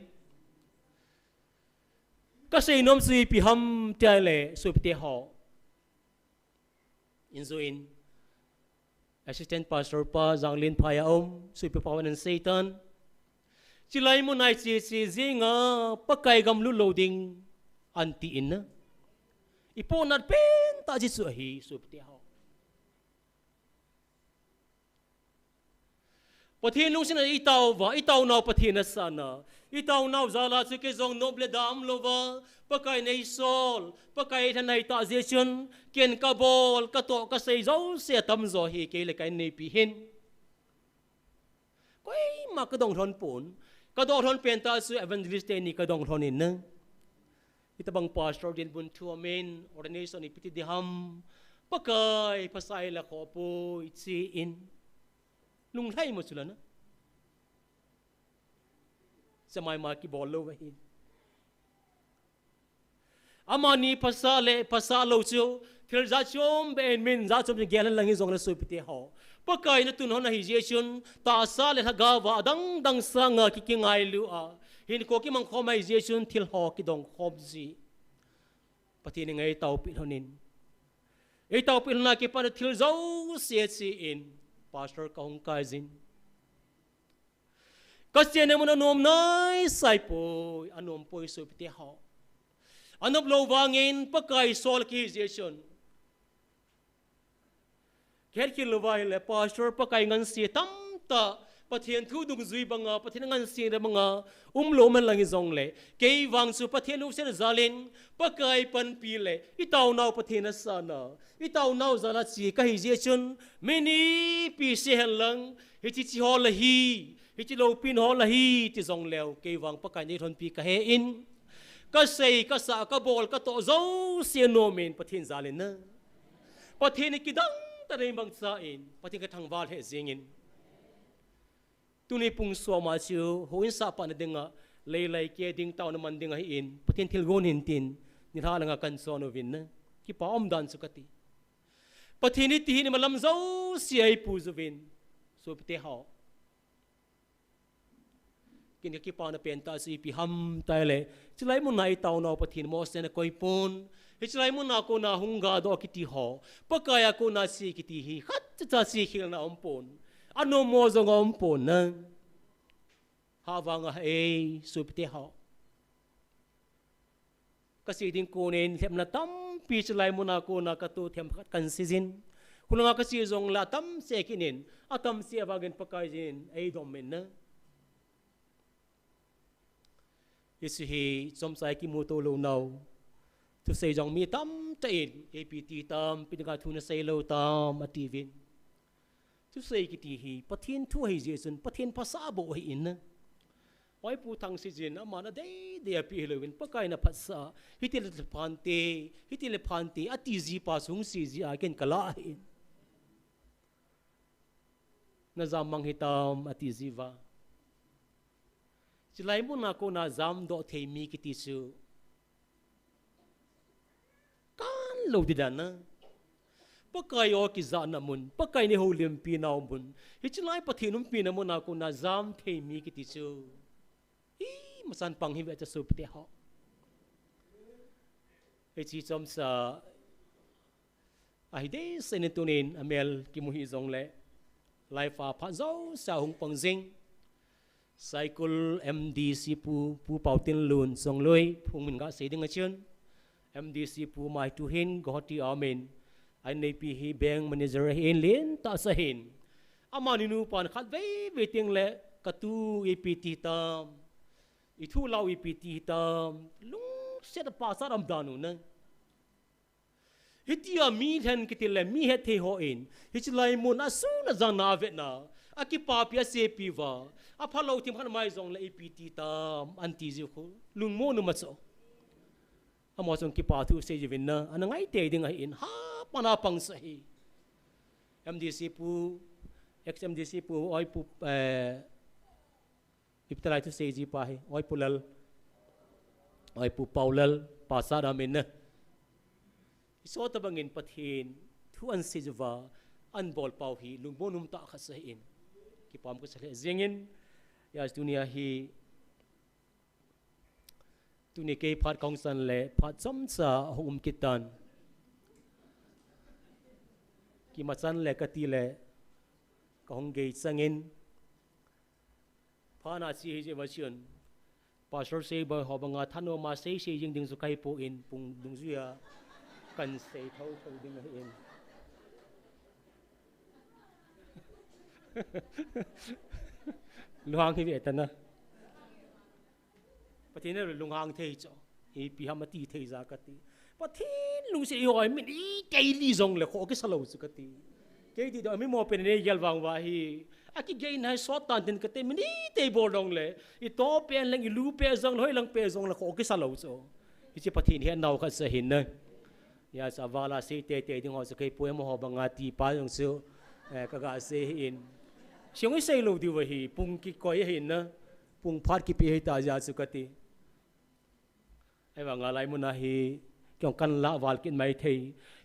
kasei nom sui pi ham tale supte ho inzuin assistant pastor pa zanglin phaya sui pi pawan satan chilai mo nai chi zinga pakai gam lu loading anti in iponat pen ta ji su hi supte ho pathin lung sina itaw naw pathin na sana itaw naw zala chu ke zong noble dam lova pakai nei sol pakai thanai ta zechun ken ka bol ka to ka sei zo se tam zo hi ke le kai nei pi hin koi ma ka dong thon pun ka dong thon pen ta su evangelist ni ka dong thon in na itabang pastor din bun tu amen ordination ipiti diham pakai pasai la ko po itsi in lung lai mo chula na samai ma ki bol lo wahin amani pasalo chu thil za chom ben min za chom gel lang zong la so pite ho pakai na tun hon hi jechun ta sa le ga wa dang sanga ki ngai lu a hin ko ki mang khomai jechun thil ho ki dong khob ji pati ni ngai tau pi honin ei tau pi na ki pa thil zo se chi in pastor kahong kazin kasi ne mo nom nai sai po anom po so pite ho anop lo wangin pakai sol ki jechon ker ki lo vai le pastor pakai ngan si tam ta pathian thu dung zui banga pathian ngan si re banga lo man lang zong le ke wang su pathian u se zalin pakai pan pi le itaw naw pathian sa na itaw naw zala chi ka hi jechun mini pi se hel lang hi chi ho la hi chi lo pin ho la hi ti zong leo ke wang pakai ni thon pi ka he in ka sei ka sa ka bol ka to zo se no men pathian zalin na pathian ki dang ta nei bang sa in pathian ka thang wal he zingin tuni pung so ma chu hoin sa pa na dinga leilai ke ding taw na man dinga hi in pathian thil gon hin tin ni ha langa kan so no win na ki pa om dan sukati pathian ti hi ni malam zo si ai pu zu win so pte ha kin ki pa na pen ta si pi ham tai le chilai mun nai taw no pathian mo se na koi pon hi chilai mun na ko na hunga do ki ti ho pakaya ko na si ki ti hi khat cha si khil na om pon ano mo zong om pon na hawanga e supte ha kasi din ko nen them na tam pi chlai mo na ko na ka tu them khat kan sizin kunanga kasi zong la tam se kinin atam se wagen pakai jin ei dom men na isi hi som sai ki mo to lo now tu sei jong mi tam ta in apt tam pinga thu na sei lo tam ativin chú say cái tí hi bắt thiên thu hay gì chân bắt thiên phasa bộ hay in nè oi pu thang si jin ama na de api helwin pakai na phasa hitil le phante ati ji pa sung si ji a ken kala in na zamang hitam ati ji va chilai mu na ko na zam do thei mi ki ti su kan lo di dan na pakai o ki za na mun pakai ni ho lim pi na mun hi chilai pathinum pi na mu na ko na zam thei mi ki ti su masan pang hi cha su pte ho e chi chom sa ai de sen tunin amel ki mu hi zong le life a pha zo sa hung pang jing cycle mdc pu pautin lun song loi phung min ga se ding a chen mdc pu mai tu hin go ti amen ai nei pi hi bank manager hin lin ta sa hin amani nu pan khat ve ting le katu ept tam itu lau ept tam lung set pa sa ram danu na hitia mi than kitile mi he the ho in hichilai mun asu na jang na vet na akipa pia se pi wa a phalo tim khan mai jong la ept tam anti ji khu lung mo nu ma so amo jong ki pa thu se ji vin na anangai te ding a in ha pana pang sa hi mdc pu xmdc pu oi pu iptalai tu seji pa hi oi pulal oi pu paulal pasada men na so ta bangin pathin thu an sejwa an bol pau hi lungbonum ta khasa in ki pam ko sale zengin ya dunia hi tuni ke phat kong san le phat chom sa hum kitan ki machan le kati le kong ge sangin phana si je vachun pastor se ba hobanga thano ma se jing ding zu kai po in pung dung zuya kan se thau thau ding in luang hi ve tana patina lungang thei cho e pi hamati thei za kati pathin lu se hoi min i kai li zong le kho ke salo su kati ke di do mi mo pen ne yal wang wa hi aki gain hai so tan tin kate mini te bodong le I to pen lang I lu pe zong hoi lang pe zong la kho ke salo so I chi pathin he nau kha sa hin na ya sa wala se te ding ho sa kai poem ho banga ti pa yong su ka ga se in siong I sei lo di wa hi pung ki koi hin na pung phat ki pe hi ta ja su kati ai wa nga lai mu na hi kyong kan la wal kin mai thei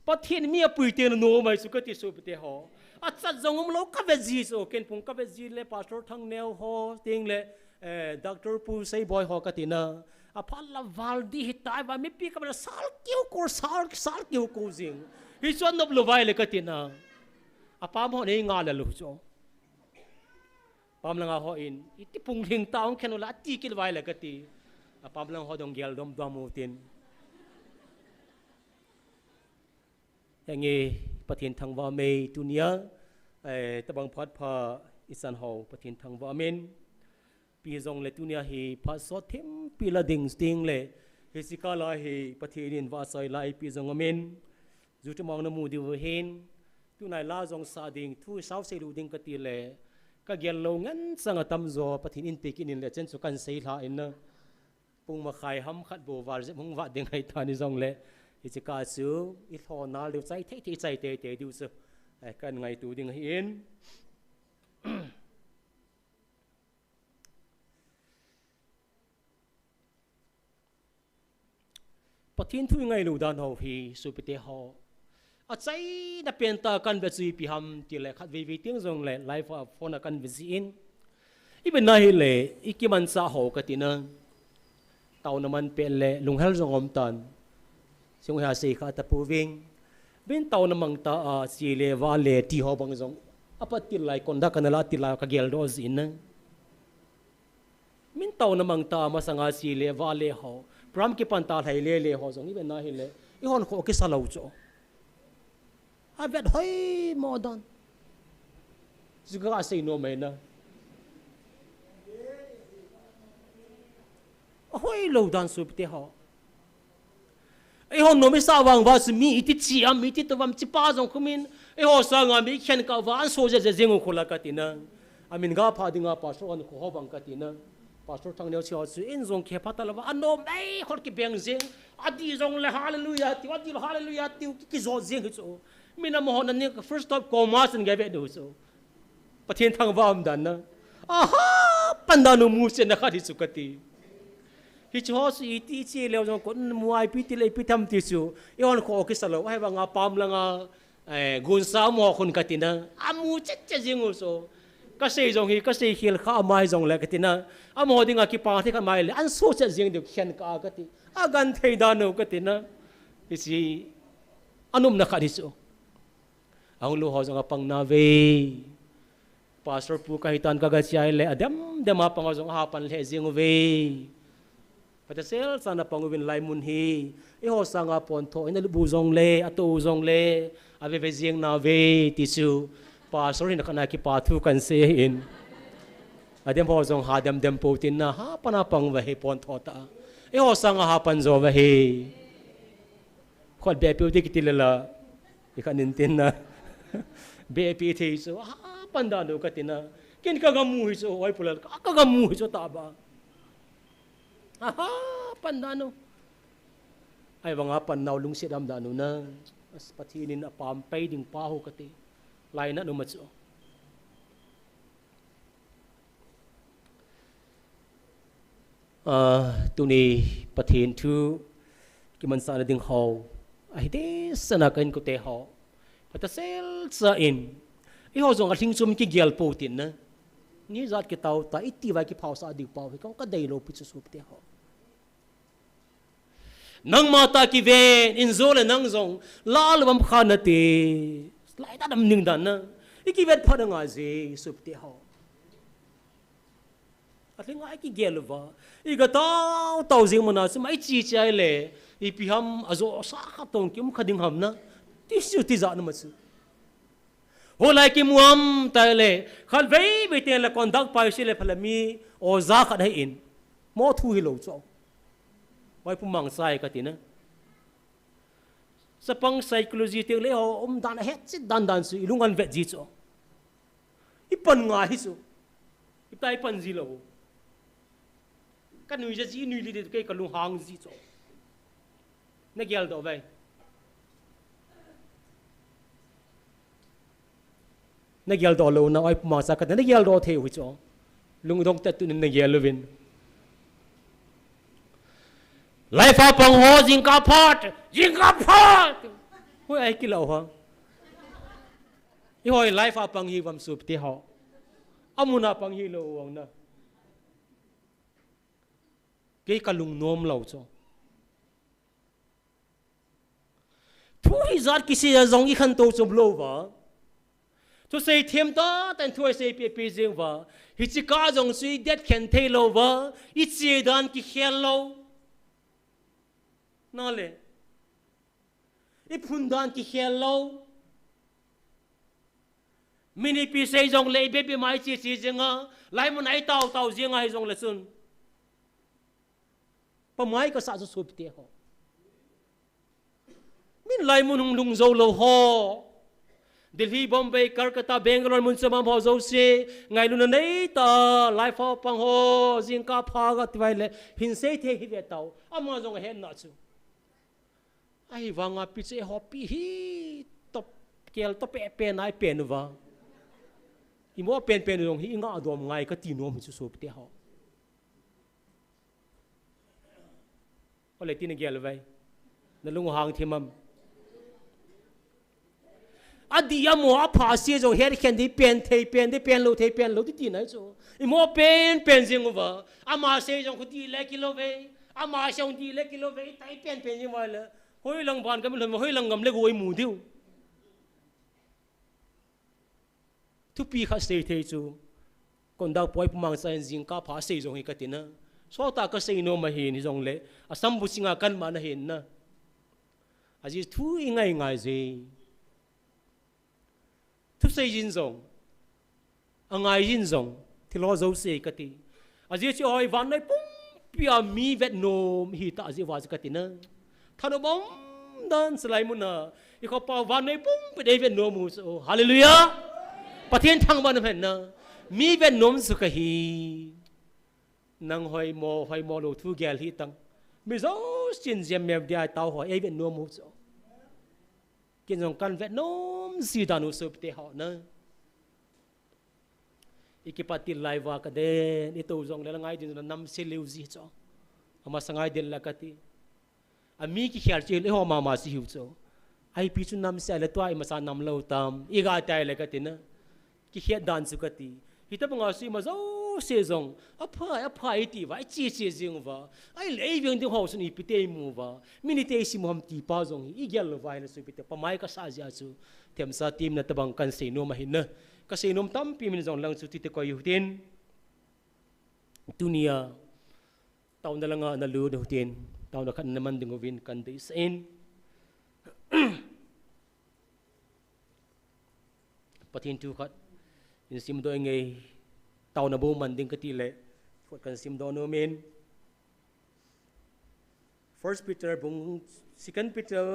pathin mi a pui te no mai su kati su pe ho acha zongom lo ka ve ji so ken pung ka ve ji le pastor thang neo ho ting le doctor pu sei boy ho katina a phal la wal di hitai ba mi pi ka ba sal kiu ko jing hi chon nop lo vai le katina a pam ho nei nga la lu cho pam la nga ho in iti pung ling taong ken la ti kil vai le kati a pam lang ho dong gel dom mu tin yangi pathin thangwa mei tunia tabang phat pha isan ho pathin thangwa men pi zong le tunia hi pha so them pi la ding sting le he sikala hi pathin in wa sai lai pi zong amen zu tamang na mu di wo hen tu nai la zong sa ding thu sau se lu ding ka ti le ka gel lo ngan sanga tam zo pathin in pe kin in le chen su kan sei la in na pung ma khai ham khat bo war je mong wa ding hai thani zong le I ka su I tho na lu chai thei thei chai te du su kan ngai tu ding hin pathin thu ngai lu dan ho hi su pete ho a chai na pen ta kan ve chui pi ham ti le khat vi ting zong le life of phone kan vi in I ben na hi le I ki man sa ho ka ti na tau na man pe le lung hel zong om tan siung ha se kha ta pu wing bin tau na mang ta a si le wa le ti ho bang zong apa ti lai kon da kanala ti la ka gel do zin na min tau na mang ta ma sanga si le wa le ho pram ki pan ta thai le ho zong I ben na hi le I hon kho ki sa lo cho a vet hoi modern zuga se no me na hoi lo dan su te ho ai hon no mi sa wang wa su mi iti chi am iti to wam chi pa jong khumin ai ho sa nga mi khen ka wa an so je jeng khula ka tina amin ga pha dinga pa so an ko ho bang ka tina pastor thang neo chho chu in jong khe phatal wa anom ei khor ki beng jeng adi jong le hallelujah ti adi hallelujah ti ki zo jeng chu mina mo hon ne first stop ko mas en ga be do so pathen thang wa am dan na aha pandanu mu se na khari chu kati hi cho su iti chi leo jong ko muai pi ti le pi tham ti chu yon ko ki salo hai wa nga pam la nga gun sa mo khun katina amu che jeng so ka sei jong hi ka sei khil kha mai jong le katina amo dinga ki pa the ka mai le an so che jeng de khen ka ka ti agan thei da no katina isi anum na khari so ang lu ho jong pang na ve pastor pu ka hitan ka ga chai le adam dema pang jong ha pan le jeng ve patasel sana pangwin lai mun hi e ho sanga pon tho ina bu jong le atu jong le ave ve jeng na ve ti su pastor in kana ki pa thu kan se in adem ho jong ha dem po tin na ha pana pang ve pon tho ta e ho sanga ha pan zo ve hi khot be pi ti la ikanin tin na be pi thi so ha pan da no ka tin na kin ka gamu hi so oi pulal ka gamu hi so ta ba aha pandano ai wanga pannaw lung sit am danu na as pathinin apam pai ding pa ho kati laina no macho tuni pathin thu ki man sa ding ho ai de sana kan ko te ho patasel sa in I ho jong athing chum ki gel po tin na ni zat ki taw ta iti wa ki phau sa dik pau ka ka dei lo pi chu sup te ho nang mata ki ve in zole nang zong lal bam khana te lai ta dam ning dan na iki vet phada nga je sup te ho athing ai ki gel wa I ga taw jing mana se mai chi chai le I pi ham azo sa kha tong kim khading ham na ti su ti za na ma su ho lai ki muam ta le khal vei be te la kondak pa se le phalami o za kha dai in mo thu hi lo cho wai pu mang sai ka ti na sa pang psychology te le ho dan het sit dan su ilungan vet ji cho I pan nga hi su I tai pan ji lo kan nui ja ji nui li de ke ka lu hang ji cho na gel do vai na gel do lo na ai ma sa ka na gel do the hu cho lung dong ta tu na gel lovin life apang ho jing ka phat hoi ai ki lo ha I hoi life apang hi vam sup ti ho amuna pang hi lo wang na ke ka lung nom lo cho thu hi zat ki si zong I khan to chom lo wa to say thêm ta tan thua say pi jing wa hi chi ka jong sui det khen thei lo wa I chi dan ki khel lo na le I phun dan ki khel lo mini pi say jong le be be mai chi jinga lai mun ai tau jinga hi jong le sun pa mai ka sa su sup te ho min lai mun hung lung zo lo ho Delhi, Bombay, Kolkata, Bangalore, Munsamam, Hozo, Se, Ngai Luna Nata, Life of Pangho, Zinka Paga, Twile, Hinsay, Hivetao, Amazon head not so. I wang up pitch a hoppy he top kill top a pen, I penva. He more pen on he not dom like a tino, which is soap the hall. Or let in a galway. The long hang him. Adi mo apa si jo her khen di pen lo ti na so I mo pen jing over ama se jo khudi le kilo ve ama se di le kilo ve tai pen jing wa le hoi lang ban kam le hoi lang ngam le goi mu diu tu pi kha se the chu kon da poi mang sa jing ka pha se jo hi ka ti na so ta ka se no ma hi ni jong le asam bu singa kan ma na hin na aji thu ngai je tu sei jin zong angai jin zong thilo zo se kati aji chi oi van nai pum pia mi vet nom hi ta ji wa kati na ท่านบงดันสไลมุนะอีกข้อปาวันในปุ่งไปได้เวียนนมมุสโอฮาเลลูยาประเทศทางบ้านเห็นนะมีเวียนนมสุขฮีนังหอยโมโลทูเกลฮีตังมีจ้าสินเจียมเมียบดีเต้าหอยเวียนนมมุสกินสงกันเวียนนมสีดานุสุปเตหอนะอีกปัตติไลวากันเดนอีตัวจงเลลง่ายดินน้ำเซลิวซีจ้าอามาสังไงเดนละกันทีอามีกี่เขียนเจลเฮามาสิหิวจ้าไอพิจุน้ำเสลตัวไอมาสานน้ำเล่าตามอีกาใจละกันทีนะกี่เขียนดันสุกันทีฮิตาบังอาศัยมาจ้าเสจงอภัยตีว่าไอจีเสจงว่าไอเลี้ยงที่เขาสุนีพิเตมูว่ามินิเตสิมุฮัมตีป้าจงอีเกลว่าไอละสุพิเตปะไม่ก็สาจิอาจูเทียมซาทีมนัตบังกันเซโนมาหินนะkasi nom tampi min zong lang suti te ko yutin dunia taon na lang na lu de hutin taon na kan naman dingowin kan de sein patin tu khat in sim do ngai taon na bo man ding katile fot kan sim do no men first Peter bung second Peter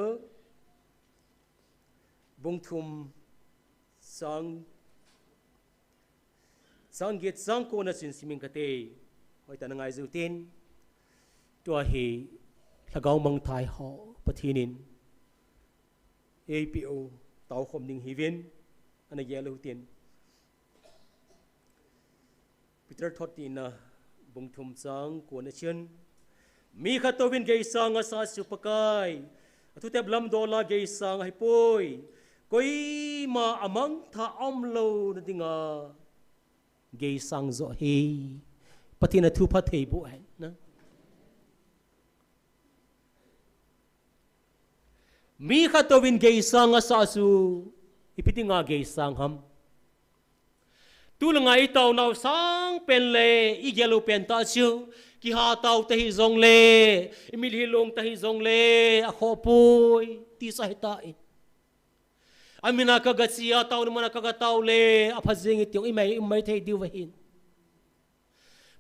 bung thum sang git sang ko na sin siming kate hoi ta ngai zutin to hi lagaw mang thai ho pathinin APO tau khom ning hivin ana yelo tin Peter thotin na bung thum sang ko na chen mi khatowin ge sang asa supakai atu teb lam dola ge sang hai poi koi ma amang tha omlo na dinga gay sang zo he patina thu pha thei bu han na mi kha to win gay sang asa su ipitinga gay sang ham tu langai tau nau sang pen le i gelo pen ta chu ki ha tau te hi zong le imil hi long te hi zong le a kho poi ti sa heta in amina kagatsia taw naman nakagataw le apazing it yung imay tay diwahin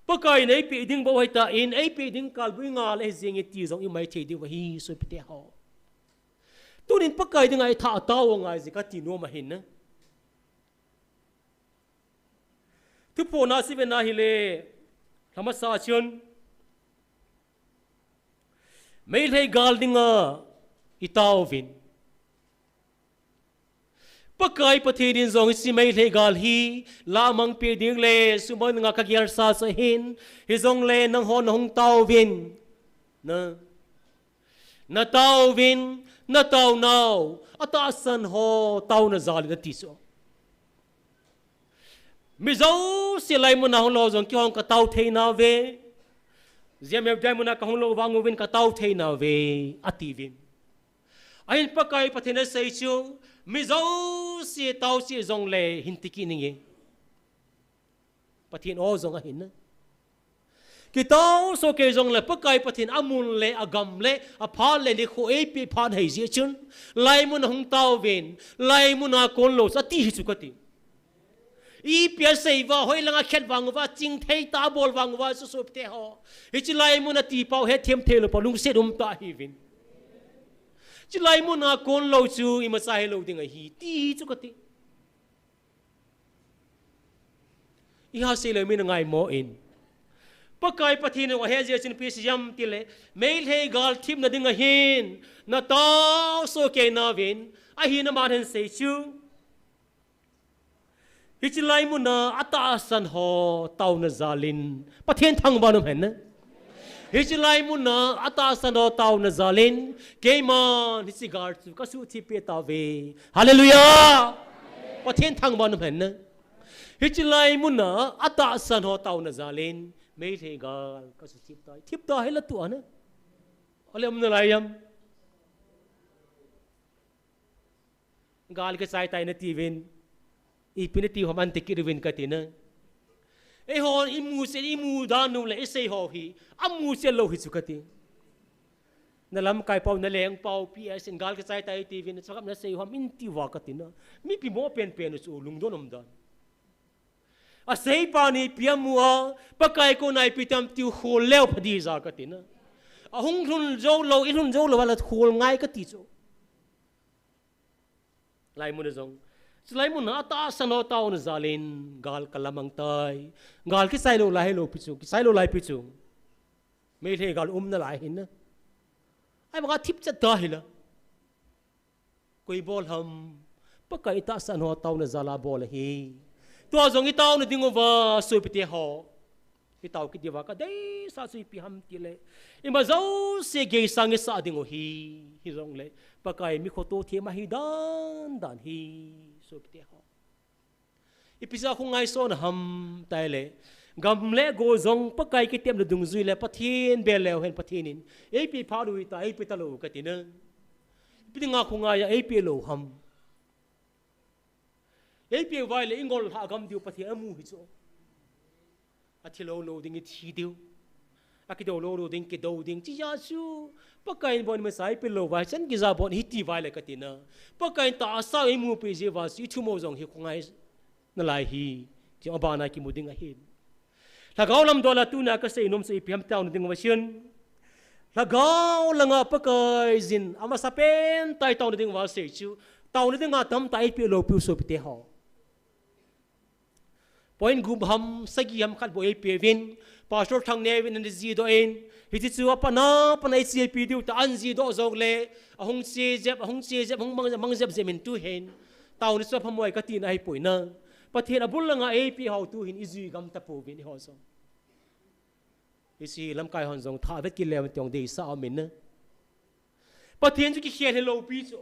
pagkain ay piding baway tain ay piding kalboy nga le zing it yung imay tay diwahi so pite ho tunin pagkain nga itataw nga zikatino mahin na tupo na si benahile lamasasyon may lay galding nga itawin pagkay patinin zong si may legal hi lamang piding le suman nga kagyar sa sahin hizong le nang honong tawin na tawin na taw now atasan ho taw na zali na tiso mizaw silay mo na hong lozong ki hong kataw thay na ve GMFDI mo na kahong lo wangowin kataw thay na ve ativin ayin pagkay patinan sa isyo mizaw si tao si zong le hintiki ningi patin o zong ahin na kitao so ke zong le pakai patin amun le agam le apal le likho epi phan hei zi chun lai mun hong tao vin lai mun a kon lo sa ti hi chukati i pia sei wa hoi langa khet wang wa ching thei ta bol wang wa su sup te ho hi chi lai mun a ti pau he them the lo pa lung se dum ta hi vin chỉ lại muốn à con lâu chú im sai lâu tiếng hi tí chú cái tí, iha say lời mình ngay mò in, bắt cái bắt hin và hết giờ xin pi siam tí lệ, mail hay gal tim na tiếng hin, na tao so kê na vin, hin na man say chú, chỉ lại muốn à atasan ho tao na zalin, bắt hin thang bao năm hen na. Hijilai muna atasan o tao na zalin kayman hisigar tu kasu tipi tawe hallelujah pathen thang ban hen na hijilai muna atasan o tao na zalin mei thegal kasu tip ta hela tu ana olem na layam gal ke sai tai na tivin ipiniti homan tikirwin katina e hon imu danu le sei ho hi amu se lo hi chukati nalam kai pau na leng pau ps gal ke sai tai tv na chakam na sei hom inti wa katina mi pi mo pen su lung donom dan a sei pa ni piamua pakai ko nai pitam tiu ho leo phadi za katina hung thun dâu lâu ít thun dâu là là khul ngay cái tí chỗ lại muốn giống lại muốn nó ta sang nó tao nó ra lên gal kalamang tay gal cái sai lô lại lô pichu cái sai lô lại pichu mấy thế gal nó lại hin na ai mà thip chất ta hila coi bol ham bất cái ta sang nó tao nó ra la bol hi tua giống cái tao nó tiếng over suy bị họ cái tao cái điều cái đấy sao suy bị ham tí lệ nhưng mà dấu sẽ gây sang cái sao tiếng hi giống lệ bất cái mi khó tô thiê mà hi đan hi suy bị họ ipisa không ai so na ham tai lệ gam lệ go giống bất cái tiệm là dung duy lệ bắt thiên bè lèo hen bắt thiên in ấy bị phá đuôi ta ấy bị ta lù cái tiếng nữa bị ngã không ai ấy bị lù ham ấy bị vai lệ ingol hạ gam điều bắt thiên amu hi chỗ thì lâu lâu đinh thì điều cái đầu lâu lâu đinh cái đầu đinh chỉ ra chú bất cái bọn mình sai bị lâu vai chân cái ra bọn hít thì vai lại cái tiền nữa bất cái ta sao em mua bị gì vào sĩ thu mâu dòng hi không ai nó lại hi chỉ ông bà này cái mua đinh hi là gạo làm đó là tu na cái xây nôm xây piam tao nó đinh vào xuyên là gạo là ngã bất cái zin ama sapen tai tao nó đinh vào xây chú tao nó đinh ngã tầm tai bị lâu bị số bị họ point group ham sagi ham khat boy pevin pastor thang nevin and zi do en hiti chu apana panai chi pi du ta an zi do zog le ahung che jep hung mang jep zemin tu hen taw ni so phamoi ka tin ai poina pathian abul langa ap how tu hin izi gam ta po vin ho so isi lam kai hon zong tha vet ki le tong de sa min na pathian chu ki khian hello pi chu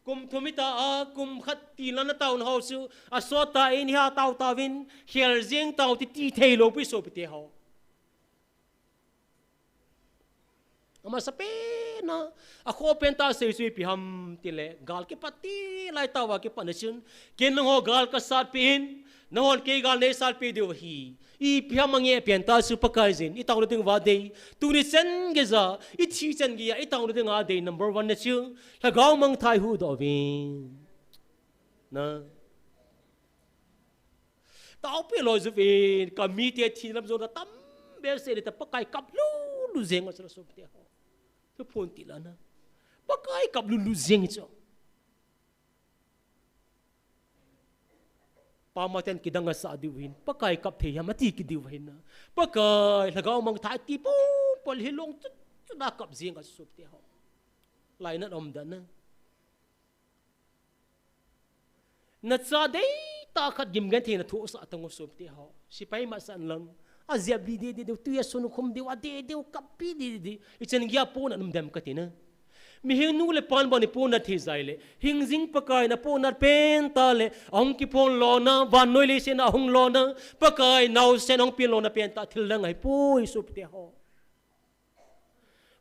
kum thumita a kum khat ti lana taun ho su a so ta in ha tau ta vin khel jing tau ti thei lo pi so pi te ho ama sape na a kho pen ta se sui pi ham ti le gal ke pati lai tawa ke panachun ken ho gal ka sat pin na hon ke gal ne sat pi de hi I piam mangi pian ta su pakai zin I taw ting wa dei tu ni sen ge za I chi chen gi I taw ting a dei number 1 na chu la gaw mang thai hu do vin na taw pe lo zu vin ka mi te thi lam zo na tam be se de ta pakai kap lu zeng a so te ho tu phun ti la na pakai kap lu zeng cho pamaten kidanga sa diwin pakai kap the yamati kidiwin na pakai lagaw mang thai ti po pol hilong chu na kap zing a sup te ho lai na om da na na cha dei ta khat gim gan the na thu sa tang sup te ho sipai ma san lam a ziab di de tu ya sunu khum de wa de kap pi di ichen gya po na num dam ka te na mi hing nu le pan bani po na thi zai le hing jing pakai na po na pen ta le ong ki pon lo na van noi le se na hung lo na pakai nau se nong pi lo na pen ta thil lang ai poi sup te ho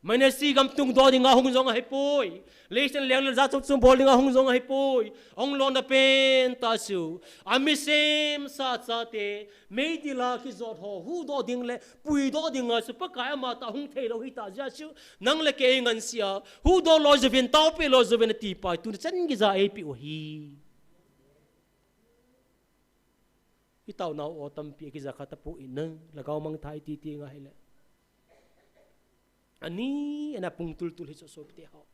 maine si gam tung do ding a hung jong ai poi le sen leng le za chup chum bol ding a hung jong ai poi ong lo na pen ta su ami sem sa cha te mei di la ki zot ho hu do ding le pui do ding a su pakai ma ta hung thei lo hi ta ja su nang le ke ngan sia hu do lo zevin tau pe lo zevin ti pai tu chen gi za ai pi o hi I tau nau o tam pi ki za kha ta pu in na lagaw mang thai ti ti nga hele ani ana pung tul hi so te ho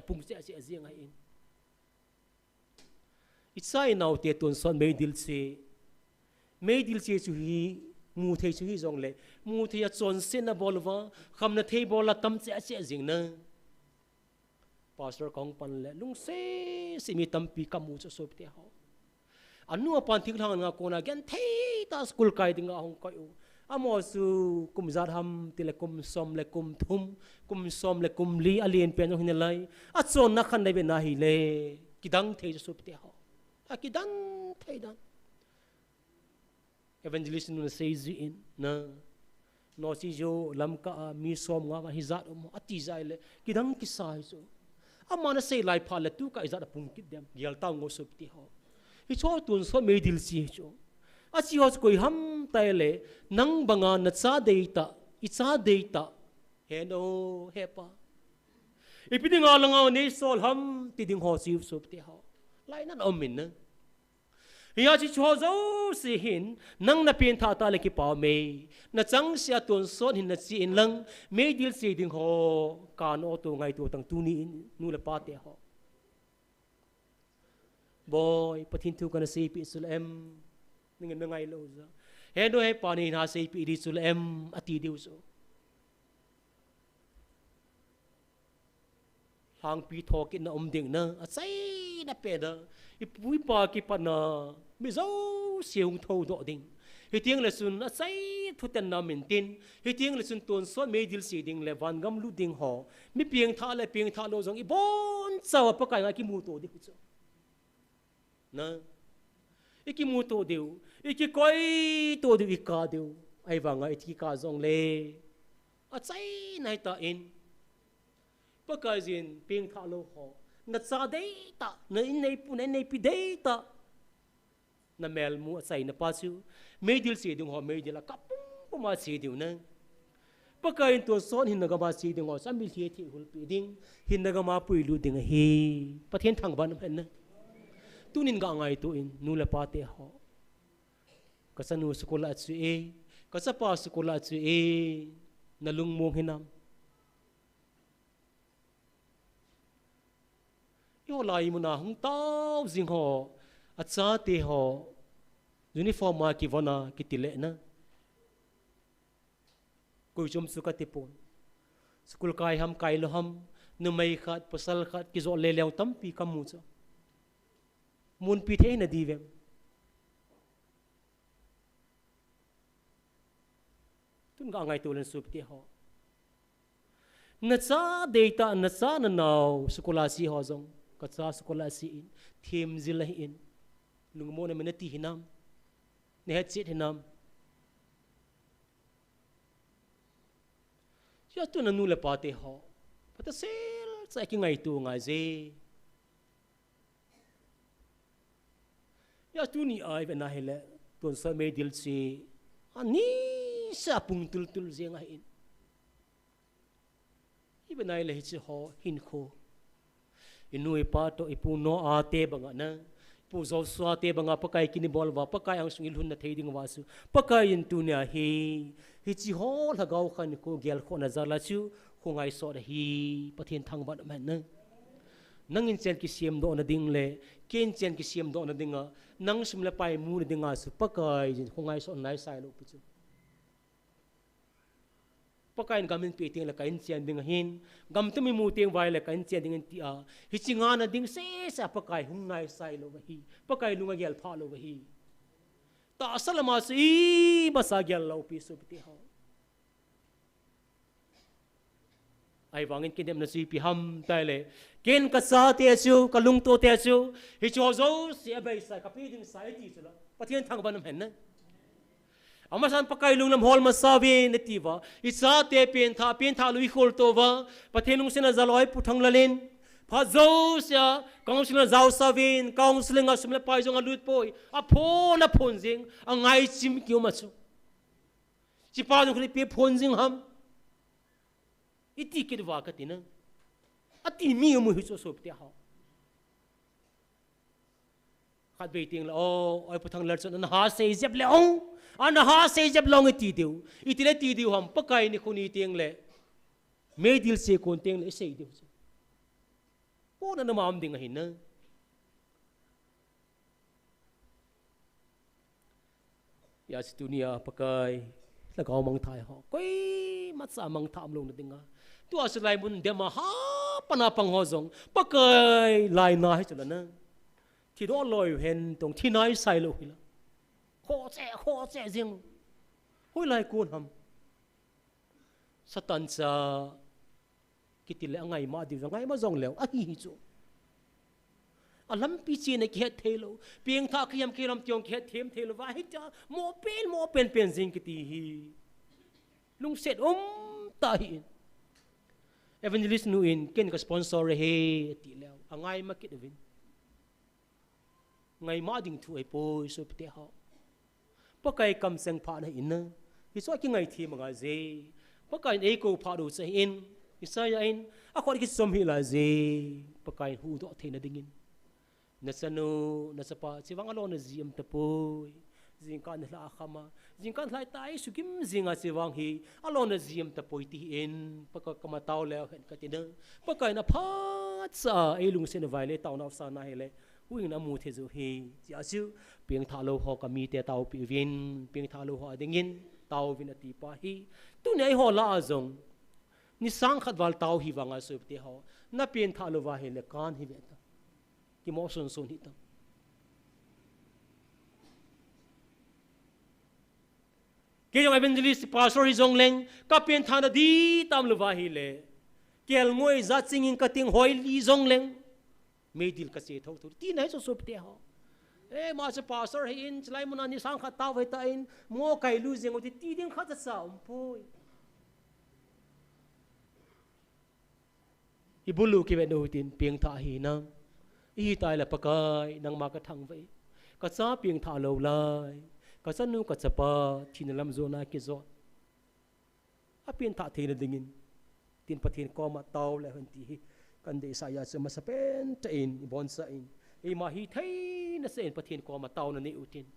pung se azing ai in itsai nau te ton son mei dil se chu hi mu thei chu hi jong le mu thei a chon sen na bolwa kham na thei bola tam che azing na pastor kong pan le lung se simi tam pi kamu so te ho anu pan thing thang nga kona gen thei ta school kai dinga hong kai u amo su kum zat ham tile kum som le kum thum kum som le kum li alien pen hin lai a chon na khan dai be na hi le kidang thei so te ho a kidang thei dan evangelist nu sei zi in na no si jo lam ka mi som nga hi zat mo ati zai le kidang ki sai so amana sei lai pha le tu ka izat pung kit dem gel ta ngo so te ho I cho tun so me dil si cho a chi hos koi ham tai le nang banga na cha deita I cha deita he no he pa I piding nga lang ne sol ham ti ding ho si so te ho lai nan om min na ya chi cho zo si hin nang na pin tha ta le ki pa me na chang sia ton son hin na chi in lang me dil si ding ho kan o to ngai to tang tu ni nu le pa te ho boy pathin tu kana si pi sul em ning na ngai lo za he do he pa ni na si pi di sul em ati diu so hang pi thok in na ding na a sai na pe da i pui pa ki pa na mi zo siung tho do ding hi tiang le sun a sai thu tan na min tin hi tiang le sun ton so me dil si ding le van gam lu ding ho mi pieng tha lo jong i bon chaw pa kai nga ki mu to di chu na iki mu to deu iki koi to deu ka deu ai wanga i thi ka jong le a sai nai ta in pakai zin pieng tha lo ho na sa dei ta na in nei pi dei ta na mel mu sai na pa chu me dil si ding ho me dil ka pum ma si diu na pakai to son hin na ga ma si ding ho sam bi thi hul pi ding hin na ga ma pui lu ding hi pathen thang ban phen na tunin ga ngai to in nu la pa te ho ka sanu skola chu e ka sa pa skola chu e na lung mong hinam yo lai mu na hung tao jing ho acha te ho uniform ma ki vona ki tile na koi chum su ka te pon school kai ham kai lo ham nu mai khat pasal khat ki zo le lew tam pi kam mu cha mun pi the na divem tun ga ngai tu len su ti ho na cha data na cha na naw school si ho zong ka cha school si in thim zil in lung mo na men ti hinam ne het sit hinam ya tu na nu le pa te ho pata sel sa ki ngai tu ngai ze ya tu ni ai ve na hele ton sa me dil si ani sa pung tul tul ze ngai in ibe nai le hi ho hin kho inui pa to ipu no a te banga na pu zo swa te banga pakai kini bol wa pakai ang sungil hun na theding wa su pakai in tu nya hi chi ho la gau khan ko gel kho na zala chu khongai so da hi pathin thang ba man na nang in chen ki siam do na ding le ken chen ki siam do na dinga nang sim la pai mu na dinga su pakai khongai so nai sai lo pu chu pakai gamin pi ting la kain chen ding hin gam tu mi mu ting vai la kain chen ding ti a hi chinga na ding se sa pakai hung nai sai lo hi pakai lunga gel pha lo hi ta salama si basa gel lo pi su ti ha ai wangin kin dem na si pi ham tai le ken ka sa te chu ka lung to te chu hi cho zo si bai sa ka pi ding sai ti chu la pathian thang ban hem na amasan pakai lung lam hol ma sawi netiva isa te pen tha lui khol to wa pathenung sina zaloi puthang lalin pha zo sia councilor zau sawin counseling asumle pai jong alut poi a phon jing angai chim kyu ma chu chi pa jong khri pe phon jing ham iti kid wa ka tina ati mi mu hi so so te ha khat be ting la o oi puthang lar chon na ha se jep le ong an ha se jep long ti diu itile ti diu ham pakai ni khuni ting le me dil se kon ting le se diu po na mam ding hin na ya si dunia pakai la gao mang thai ho koi mat sa mang tham long na dinga tu aslai mun de ma ha pana pang ho jong pakai lai na hi chula na thi do loi hen tong thi nai sai lo hi la kho che jing hoi lai kun ham satan cha kitil angai ma di ngai ma jong lew a hi chu alam pi chi ne khet thelo pieng tha khiam khiram tiong khet them thelo wa hi cha mo pen jing ki ti hi lung set ta hi evangelist nu in ken ka sponsor he ti lew angai ma kit vin ngai ma ding thu ai po so pte ha pakai kam seng pha na in na hi so ki ngai thi ma nga je pakai ei ko pha do se in isaya in a khor ki som hi la je pakai hu do the na ding in nasano nasapa siwang alon na ziem tapoy zingkan la akama zingkan lai tai sugim zinga siwang hi alon na ziem tapoy tien paka kamataw le katina paka na phat sa elung sen vai le taw na sa na hele huing na mu the zo hi sia su piang tha lo ho kami te taw pi vin piang tha lo ho dingin taw vin ati pa hi tu nei ho la azong ni sang khat wal taw hi wanga so te ho na piang tha lo wa hele kan hi ve ta ki mo son son hi ta ke jong evangelist pastor hi jong leng ka piang tha na di tam lo wa hi le kel ngoi za chingin ka ting hoi li jong leng mei dil ka se thau thur tin hai so so te ho e ma se pastor he in chlai mun ani sang kha taw he ta in mo kai lu jeng o ti ding kha ta sa poi ibulu ki ve no tin piang tha hi na i tai la pakai nang ma ka thang ve ka sa piang tha lo lai ka san nu ka chapa thin lam zo na ki zo a piang tha the na dingin tin pathin ko ma taw le han ti kan de sa ya se ma sa pen ta in bon sa in e ma hi thai na se pathin ko ma taw na ni utin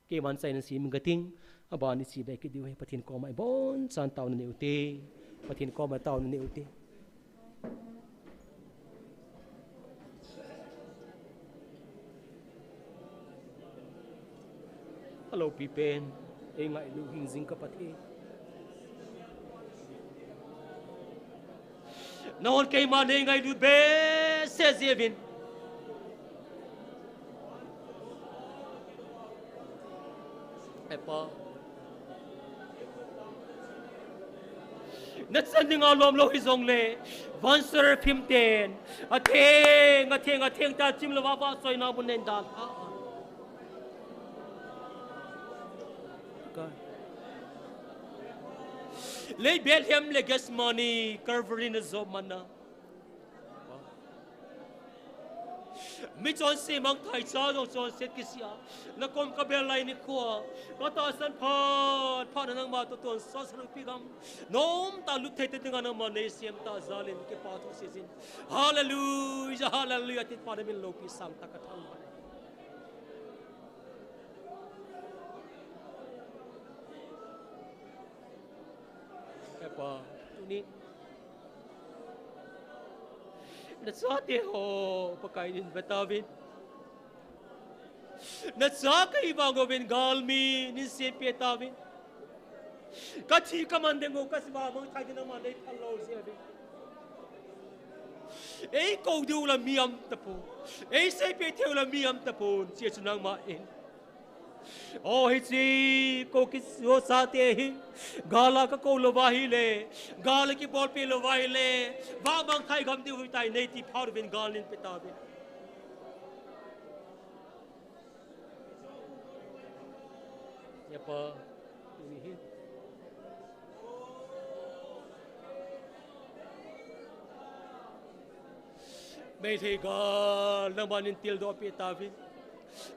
ke man sai na si ming gating aba ni si be ki diu he pathin ko ma bon san taw na ni uti pathin ko ma taw na ni uti hello pipen e ngai lu hing jing ka pathi non kay ma ne ngai lu be se zevin epa nat sending alom lo hizong le vanser 15 ateng ta chim lo wa soi na bun nen dan lay Bethlehem le gas money Calvary na zo mana mi chon se mang thai cha zo chon set ki sia na kom ka bel lai ni kho ka ta san pha na nang ma to ton so san pi gam nom ta lu the te tinga na ma ne siam ta zalin ke pa tho se sin hallelujah hallelujah ti pa min lo pi sang ta ka thang pa tu ni na sa te ho pakai din batawin na sa kai bago ben galmi ni se petawin ka thi ka man dengo ka swa mo thai din ma dei phallo se be ei ko du la miam tapo ei se pe theu la miam tapo che sunang ma in oh hi ko ki so sa te hi gala ka ko lo wa hi le gal ki bol pe lo wa hi le ba bang thai gam di hui tai nei ti phar bin gal nin pe ta bin ya pa ni hi mei thei gal nang ban in til do pe ta bin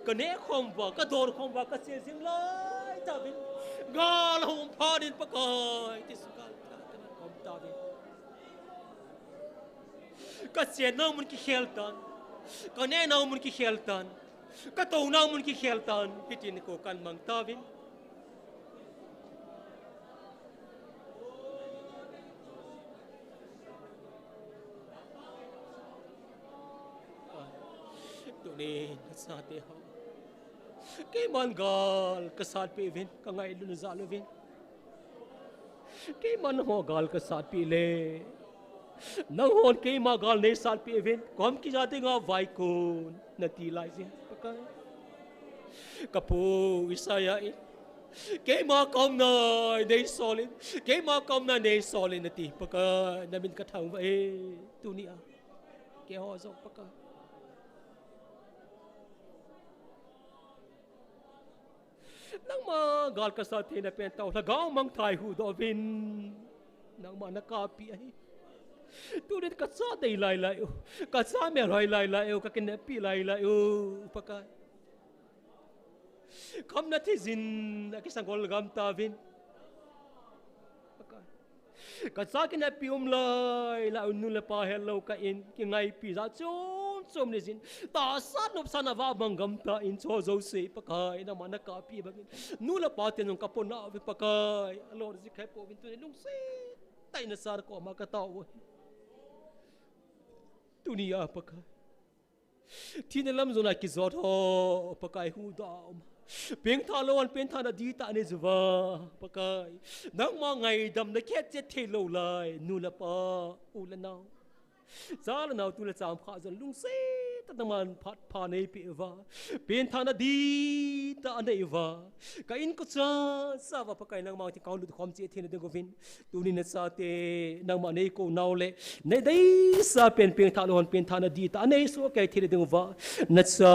ka ne khom wa ka dor khom wa ka se sing lai ta bin gal hom pha din pa kai ti su gal ta khom ta bin ka se na mun ki khel tan ka ne na mun ki khel tan ka to na mun ki khel tan pitin ko kan mang ta bin ni sa te ho ke man gal ka sat pe vin ka ngai lu na za lu vin ke man ho gal ka sat pi le nang hon ke ma gal ne sat pe vin kom ki jate nga vai kun na ti lai sin pakai ka pu isaya i ke ma kom na nei solid ke ma kom na nei solid na ti pakai na min ka thang va e tu ni a ke ho zo pakai nang ma gal ka sa the na pen taw la gaw mang thai hu do vin nang ma na ka pi ai tu det ka sa dei lai lai ka sa me lai lai ka ken pi lai pa ka kam na thi zin ki sang gol gam ta vin pa ka sa ken pi lai la nu la pa hello ka in ki ngai pi za chon som ni zin ta sat nop sana wa bangam ta in cho zo se pakai na mana ka pi bangin nula pa ten ng kapona vi pakai alo zi khai po vin tu ni lung se tai na sar ko ma ka ta wo dunia pakai tin lam zona ki zot ho pakai hu da Peng tha loan pen tha na di ta ne zuwa pakai nang ma ngai dam na khet che the lo lai nu la pa u la naw za la naw tu la cham kha zon lung se ta ta man phat pha nei pi wa pen tha na di ta nei wa ka in ko cha sa wa pakai nang ma ti kaun lu khom che the na de go vin tu ni na sa te nang ma nei ko naw le nei dai sa pen peng tha loan pen tha na di ta nei so kai the de wa na sa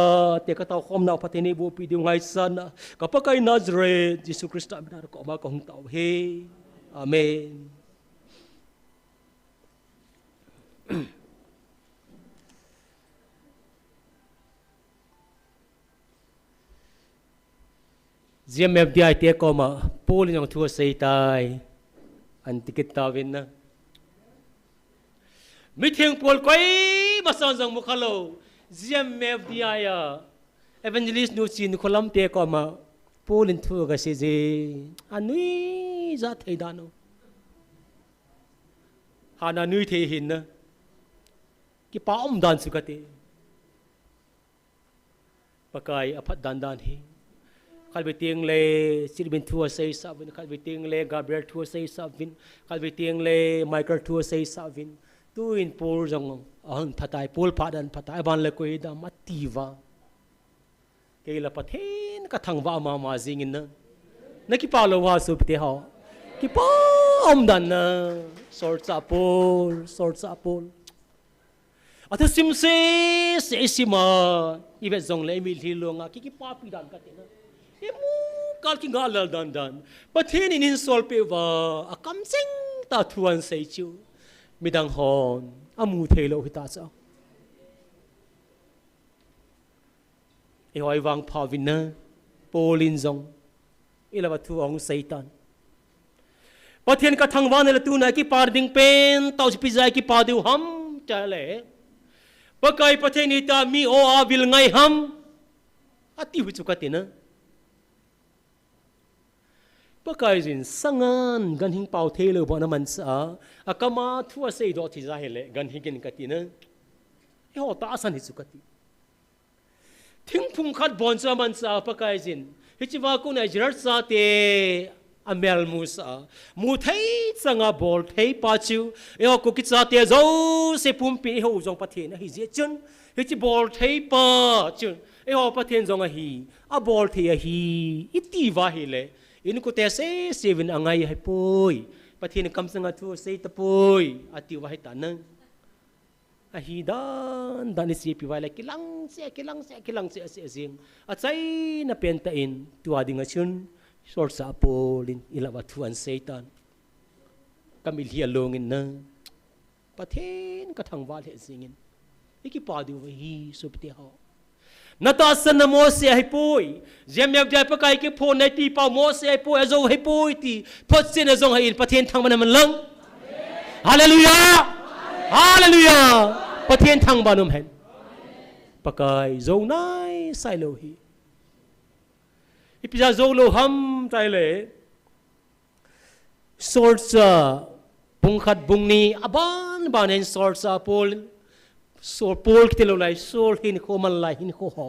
te ka taw khom naw pha te nei bo pi de ngai sana kapakai Nazareth Jesus Christ amina ko ma ko hung tau he amen GMFDI te ko ma pol yang thua sei tai an ticket tawin na mi theng pol koi ma san jang mu khalo GMFDI ya evangelist nu chin kholam te ko ma polin thu ga se je anui za thei dano hana nui the hin na ki pa dan su ka te pakai aphat dan hi khal be tieng le sirbin thu sei sa vin khal be tieng le Gabriel thu sei sa vin khal be tieng le Michael thu sei sa vin tu in pol jong ahun phatai pol phadan phatai ban le koi da mativa cái là bắt hen cái thằng vợ mà zingin na ki pa lo wa su pte ha ki pa om dan na sort sa pol ata sim se sima ibe zong le mi li lo nga ki pa pi dan ka te na e mu kal ki ga lal dan but hen in sol pe wa a kam sing ta thuan sei chu midang hon amu the lo hi ta sa hoi wang pavina polin zong ila batu ong satan pathian ka thangwan la tu na ki par ding pen tau pi jai ki pa du ham chale pakai pathian ita mi o a vil ngai ham ati hu chu ka te na pakai jin sangan gan hing pau the lo bona man sa akama thua sei do thi ja hele gan hingin ka ti na e ho ta san hi chu ka ti thing phung khat bon sa man sa pakai jin hichiwa ko na jirar sa te amel musa mu thai changa bol thai pa chu e ko ki cha te zo se pum pi ho jong pathe na hi je chun hichi bol thai pa chun e ho pathen jong a hi a bol the a hi iti wa hi le in ko te se seven angai hai poi pathen kam sanga thu se ta poi ati wa hi ta nang ahidan dan si pi wala kilang se sing achai na penta in tu adinga chun sort sa polin ilawa thuan satan kamil hi alongin na pathen ka thangwa le singin iki pa du hi supti ho nata san na mo se hai poi jemyak jai pa kai ke phone nai ti pa mo se hai poi azo hai poi ti phot sin azong hai pathen thang man lang hallelujah hallelujah pathen thang banum hen pakai zo nai sai lo hi ipija zo lo ham tai le sorsa bung khat bung ni aban banen sorsa pol sor pol kitelo lai sol hin ko man lai hin ko ho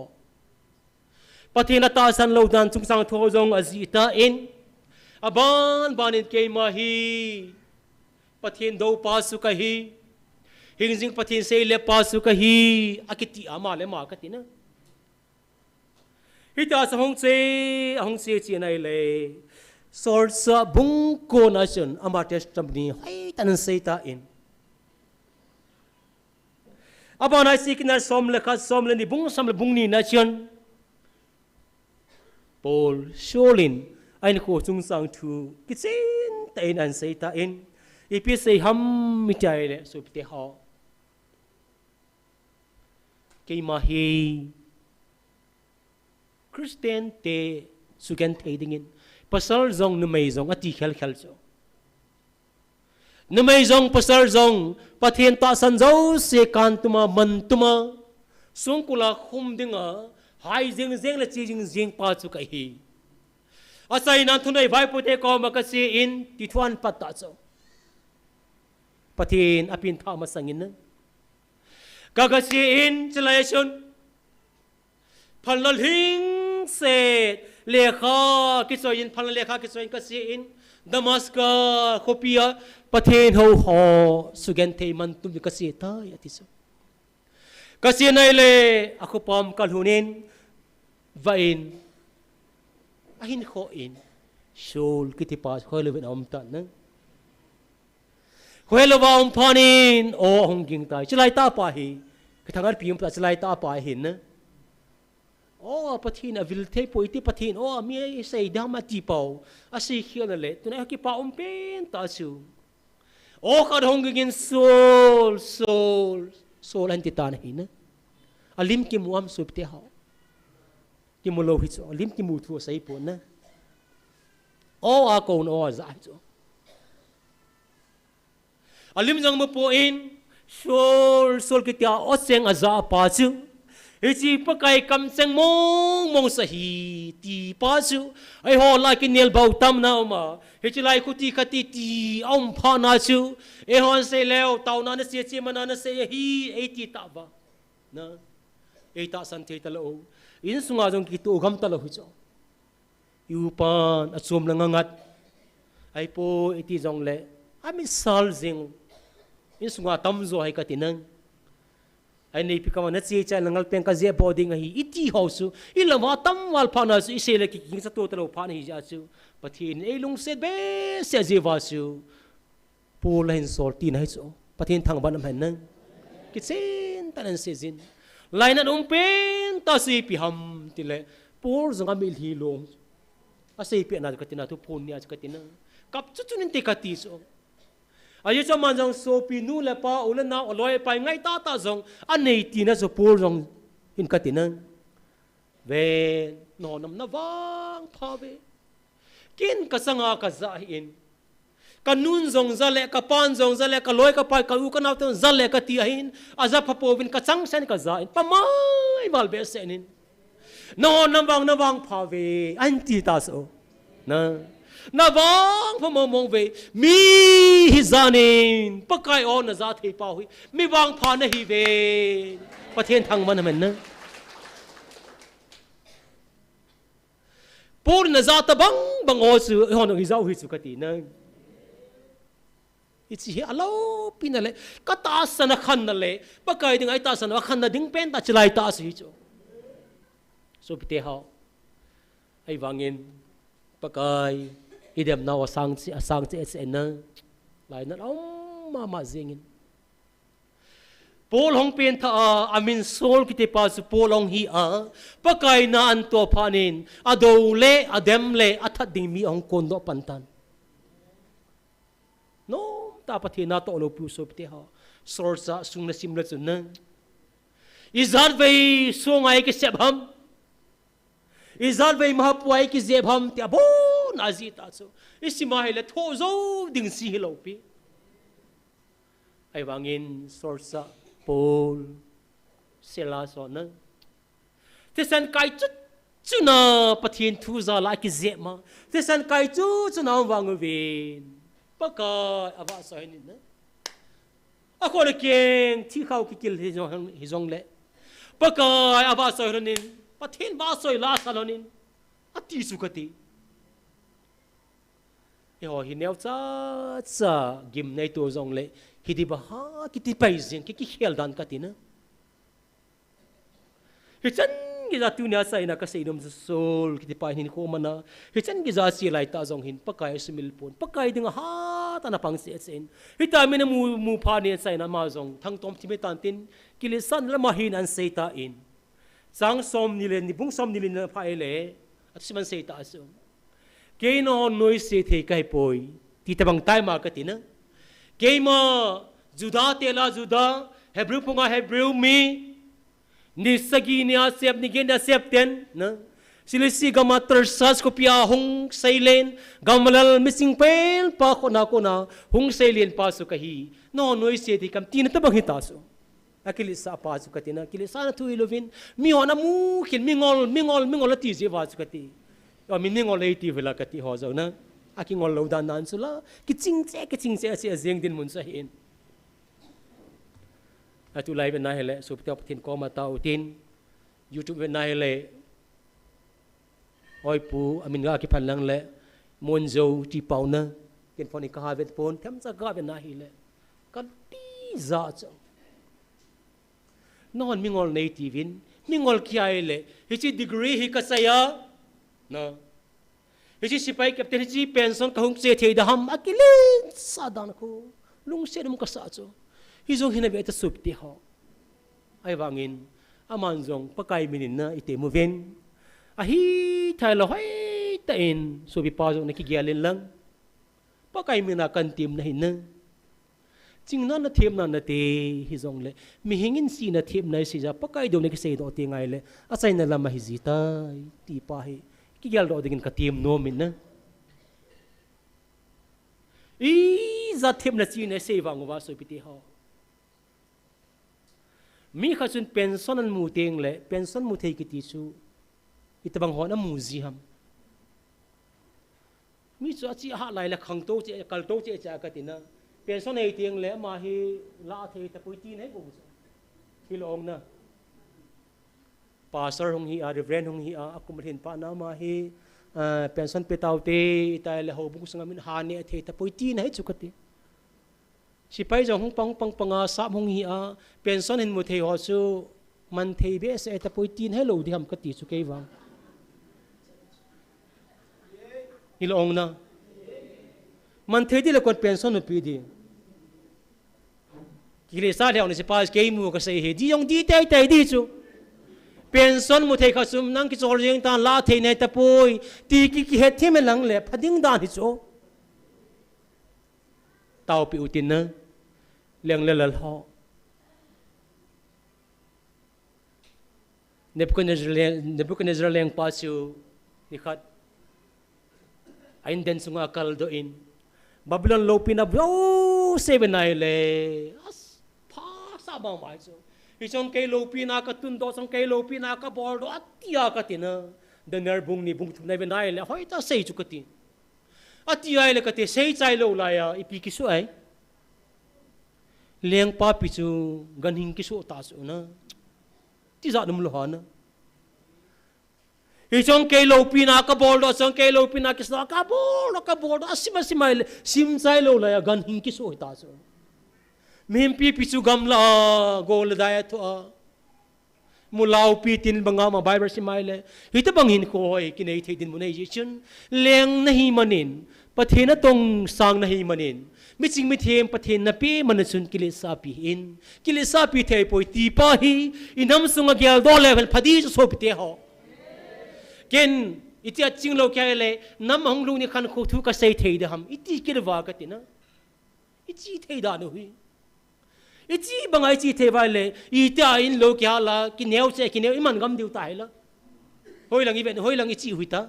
pathen ta san lo dan chung sang tho jong azita in aban banen ke ma hi pathen do pa su ka hi hingjing pathin sei le pa su ka hi akiti ama le ma ka tina hita sa hong se chi nai le sor sa bung ko na chun ama testam ni hai tan sei ta in aba na sikna som le kha som le ni bung sam le bung ni na chun pol sholin ain ko chung sang thu kitchen ta in an sei ta in ipi sei ham mi chai le su te ho kay mahi Christian te sugan te dingin pasal zong numay zong ati khel so numay zong pasal zong pathen ta san zo se kan tuma man tuma sung kula khum dinga hai jing jing la chi jing jing pa chu kai hi asai nan thunai vai pote ko ma ka si in ti thuan pat ta cho pathin apin tha ma sangin na ka ka si in chalai sun phalal hing se lekha ki so in phalal lekha ki so in ka si in damaska khopia pathin ho sugen thei man tum ka si ta ya ti so ka si nai le aku pom kal hunin vain ahin kho in shol kiti pas khoi le om ta na khoi le wa om phanin o hong ging tai chlai ta pa hi ka thangar pium ta chlai ta pa hin na o pathin avil thei poiti pathin o mi sei dama ti pau asi khial le tunai ki pa om pen ta chu o ka hong ging sol an ti ta na hin na alim ki muam sup te ha ki mo lo hi cho lim ki mu thu sai po na o a ko no za cho alim jang mo po in sol ki tia o seng a za pa chu hi chi pa kai kam seng mong sa hi ti pa chu ai ho la ki nel bau tam na ma hi chi lai khu ti khati ti om pha na chu e hon se leo tau na na se chi ma na se hi e ti ta ba na e ta san te ta lo in sunga jong ki tu gam ta lo hu cho yu pan achom la ngat ai po iti jong le ami sal jing in sunga tam zo hai ka tinang ai nei pikama na chi cha langal pen ka je boarding hi iti house i lama tam wal phana su ise le ki king sa to ta lo phana hi ja chu pathin ei lung se be se je wa su po len sol tin hai cho pathin thang ban am han nang ki chen tanan se jin laina pen ta si pi ham ti le por zanga mil hi long a sei pi na ka tina tu phun nia ka tina kap chu chunin te ka ti so ayu cha man jong so pi nu le pa ulen na oloi pai ngai ta jong anei ti na so por jong in ka tina ve no nam na wang pha ve kin ka sanga ka za in ka nun zong zale ka pan zong zale ka loi ka pai ka u ka naw ton zale ka ti hin aza phapovin ka chang sen ka za in pamai bal be senin no na wang pha ve an ti ta so na wang pha mong ve mi hi zanin pakai on na za thei pa hui mi wang pha na hi ve pathen thang man men na por na za ta bang o su hon hi zau hi su ka ti na ichi hi alo pinale ka ta sana khan na le pakai ding ai ta sana khan na ding pen ta chlai ta si cho so pite ha ai wangin pakai idem na asang chi na lai na ma zingin pol hong pen tha amin sol kite pa su pol hong hi pakai na an to phanin ado le adem le athat ding mi ong kon do pantan no ta pathi na to lo pu so pte ha sorsa sung na sim la chu na izar vei songai ke sebham izar vei mahapuai ki zebham te abo nazi ta so isima hele tho zo ding si lo pi ai wangin sorsa pol sela so na te san kai chu na pathin thu za la ki zema te san kai chu na wang vin pakai aba sai ni na ako le keng thi khau ki kil hi jong le pakai aba sai ronin pathin ba soi la salonin ati sukati e ho hi neu cha gim nei to jong le ki di ba ha ki ti pai zin ki khel dan ka ti na hi chan gi za tu nya sai na ka sei dom sol ki ti pai hin ko mana hi chan gi za si lai ta jong hin pakai simil pon pakai ding ha ta na pang se sen hi ta me na mu pha ne sai na ma jong thang tom ti me tan tin ki le san la ma hin an sei ta in sang som ni le ni bung som ni le na phai le at siman sei ta so ke no noi se the kai poi ti ta bang tai ma ka ti na ke ma juda te la juda hebrew punga hebrew mi ni sagi ni asep ni gen asep ten na silisi gama tersas ko pia hung sailen gamalal missing pel pa ko na hung sailen pa so kahi no noi se ti kam ti na ta bang hita so akili sa pa chu katina kili sa na thui lovin mi hona mu khin mingol la ti je wa chu kati o mi ningol le ti vela kati ho zo na aki ngol lo dan nan sula ki ching che se zeng din mun sa hin atu lai ben na hele so ptop tin ko ma tau tin YouTube ben na hele oi pu amin ga ki phan lang le mon zo ti pau na ken phone ka ha vet phone them cha ga ben na hele kan ti za cha non mingol native in mingol kiai le hi chi degree hi ka saya na hi chi sipai captain hi chi pension ka hung che thei da ham akile sa dan ko lung se dum ka sa cho hi zong hina be ta sup ti ho ai wangin aman zong pakai minin na ite mu ven a hi thai lo hai ta in so bi pa zong na ki gyalin lang pakai mina kan tim na hin na ching na them na te hi zong le mi hingin si na them na si ja pakai do ne ki sei do ti ngai le a chai na lama hi zita ti pa hi ki gyal do dingin ka tim no min na i za them na chi ne sei wang wa so pi ti ho mi kha chun pension an mu teng le pension mu thei ki ti chu itabang ho na mu ji ham mi chu chi ha lai la khang to che kal to che cha ka ti na pension ei tiang le ma hi la thei ta pui tin hai bu hi long na pastor hong hi a reverend hong hi a akum hin pa na ma hi pension pe tau te ta le ho bu sanga min ha ne thei ta pui tin hai chu ka ti sipai jong hong pang panga sa hong hi a pension hin mu thei ho chu man thei be se ta pui tin hai lo di ham ka ti chu ke wang hi long na man thei di le kon pension nu pi di kile sa le on se pas ke mu ka sei he di yong di tai di chu pension mu thei kha sum nang ki chol jeng ta la thei nei ta poi ti ki he the me lang le phading dan hi chu tau pi utin na leng le lal ho Nebuchadnezzar leng pa chu ni khat ain den sunga kal do in Babylon lo pina bro seven nai le as pa sa ba mai chu hi chong ke lo pina ka tun do chong ke lo pina ka bol do atia ka tina the ner bung ni bung thunai ben nai le hoi ta sei chu ka ti atia le ka te sei chai lo la ya ipi ki su ai leng pa pi chu gan hing ki su ta su na ti za dum lo ha na hi chong ke lo pina ka bol do chong ke lo pina ki sa ka bol do asima sim chai lo la ya gan hing ki so ta so mem pi pi chu gam la gol da ya to mulau pi tin banga ma bible simai le hi ta bang hin ko hoi ki nei thei din mu nei ji chun leng na hi manin pathena tong sang na hi manin mi ching mi them pathen na pi man chun kile sa pi thei poi ti pa hi inam sunga gyal do level phadi so pi te ho ken iti aching lo kya le nam hong lu ni khan kho thu ka sei thei da ham iti kirwa ka tina ichi thei da no hi ichi bangai chi thei ba le ita in lo kya la ki neu che ki neu iman gam diu tai la hoi lang event hoi lang ichi hui ta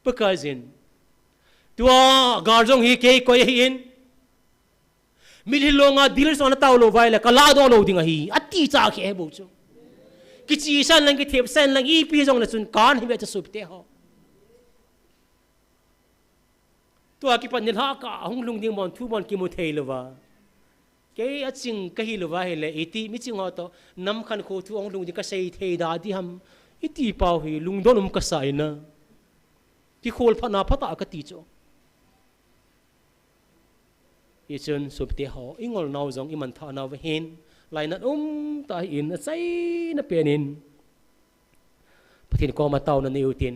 pakazin tua garjong hi ke ko hi in mil hi lo nga dealers on ta lo vai la kala do lo dinga hi ati cha ke bo chu kichi san lang ki thep san lang i pi jong na chun kan hi be cha sup te ho to ki pan ni ha ka hong lung ding mon thu mon ki mu thei lo wa ke a ching ka hi lo wa he le iti mi ching ho to nam khan kho thu hong lung ding ka sei thei da di ham iti pau hi lung don ka sai na ki khol phana phata ka ti cho i chun sup te ho ingol naw jong i man tha na wa hin lai na ta in a chai na penin pathin ko ma taw na ni utin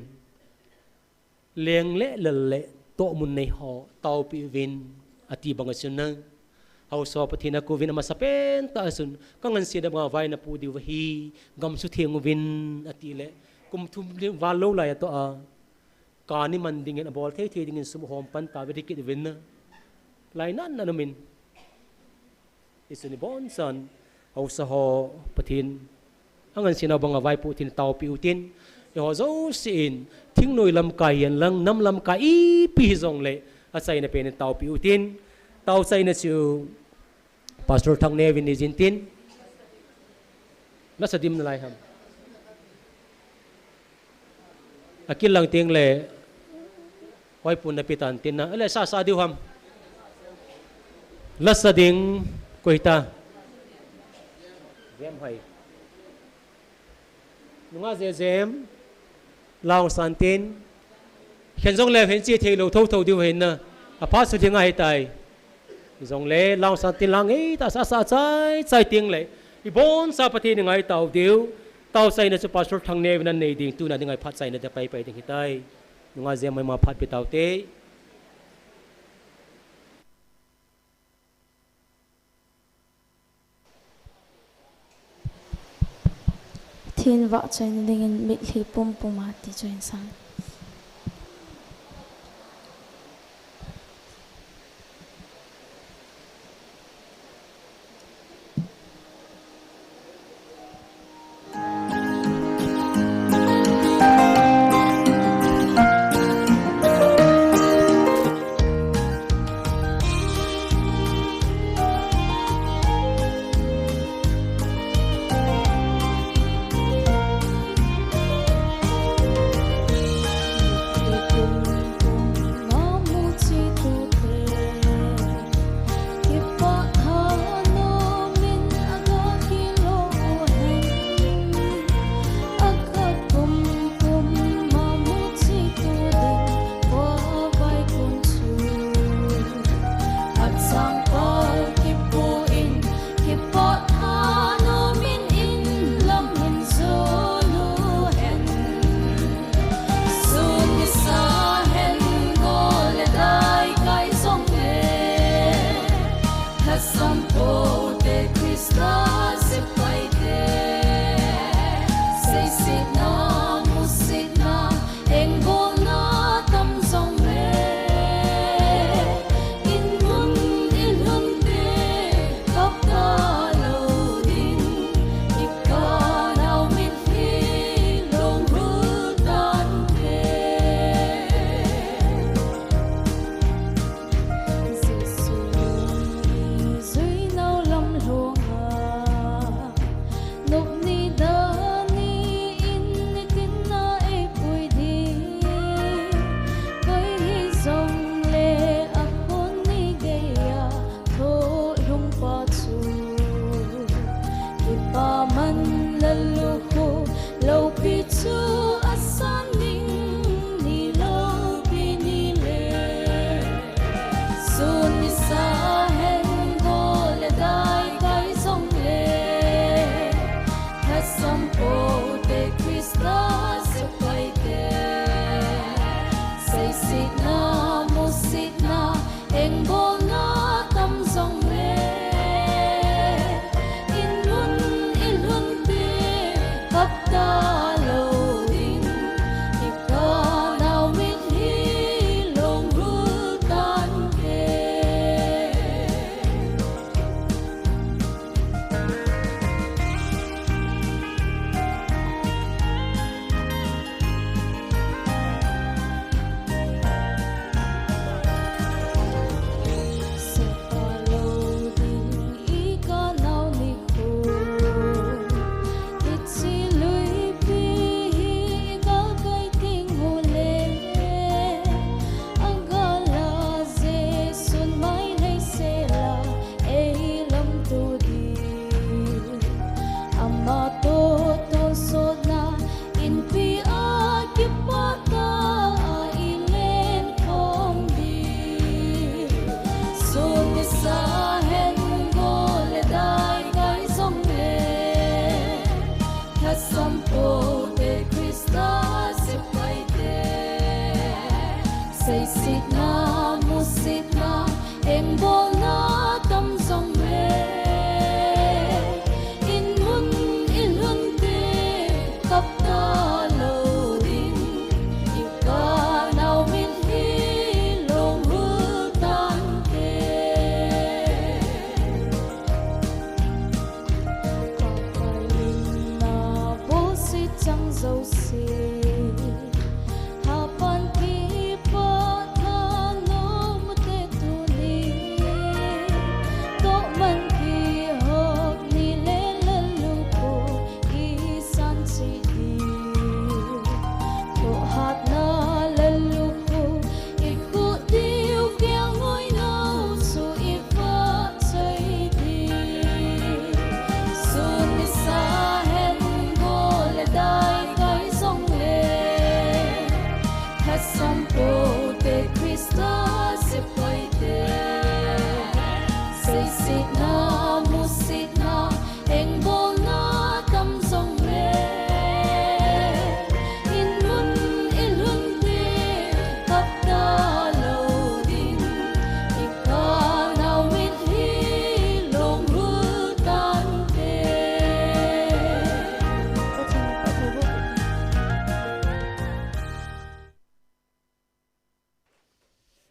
leng le to mun nei ho taw pi win ati bang sun na hau so pathin ko win ma sapen ta sun kangan si da ma vai na pu di wa hi gam su theng win ati le kum thum wa lo lai to a ka ni man ding en bol thei ding in sum hom pan ta ve ki win na lai nan na min isuni bon san au sa ho pathin angan sina banga vai pu tin tau pi utin yo zo sin thing noi lam kai yan lang nam lam kai i pi zong le a sai na pen tau pi utin tau sai na chu pastor thang ne vin izin tin la sadim nalai ham akil lang ting le hoi pun na pitan tin na ele sa diu ham la sading koita gem hai nunga zem lao santin khen jong le hen chi thei lo thâu diu hen na a pa su dinga hai tai dòng lệ lao sa tin lang ấy ta sa chai tiếng lệ i bon sa pati ni ngai tàu diu tàu say na chu pastor thang ne nan nei ding tu na dingai phat sai na te pai ding hitai nunga je mai ma phat pi tàu te thiên vợ chơi nên đình bị khi pum pum mà thì chơi sang man ki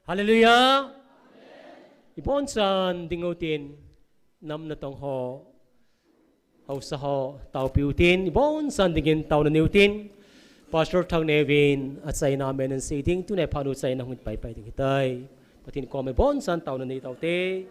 Hallelujah. Ibon san dingutin nam na tong ho au sa ho tau piutin ibon san dingin tau na niutin pastor thang nevin at say namin ang siding tunay panu say na hunit pay ding hitay patin ko may bon san tau na ni tau te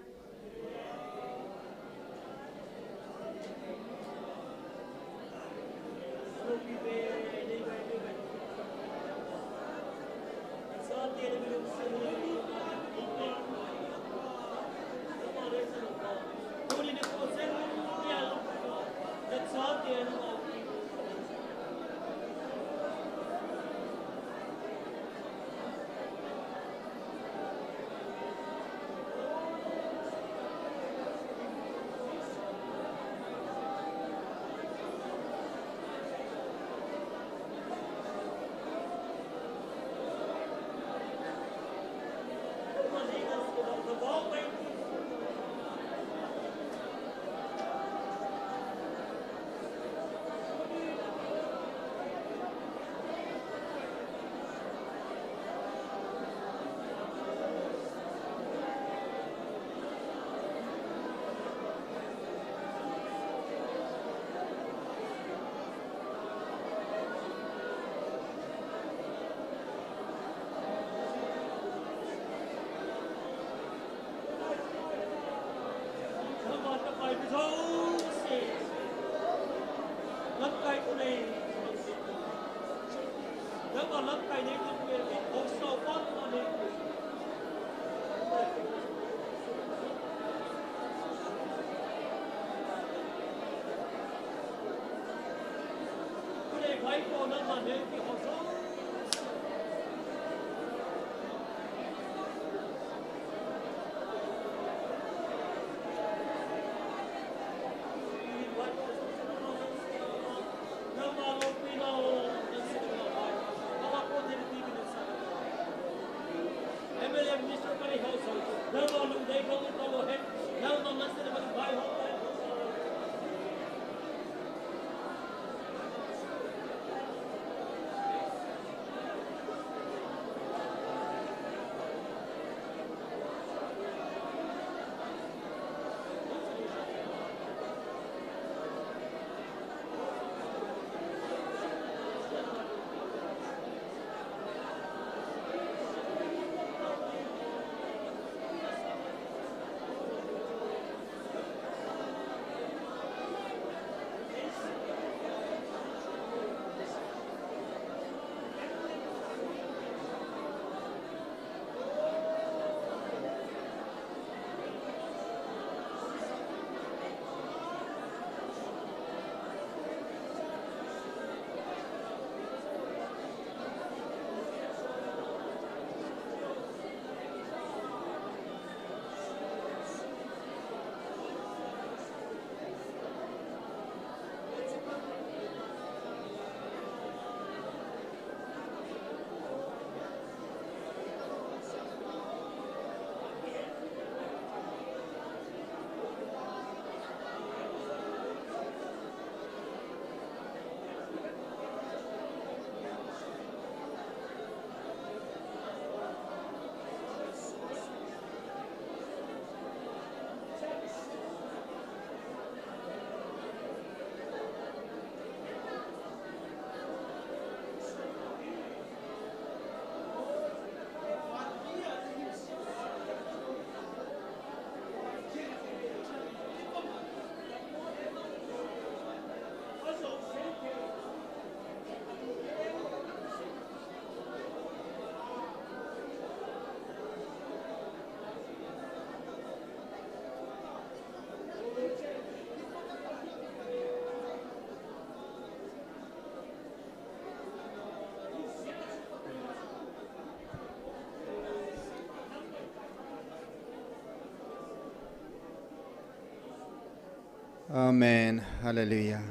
Amen. Hallelujah.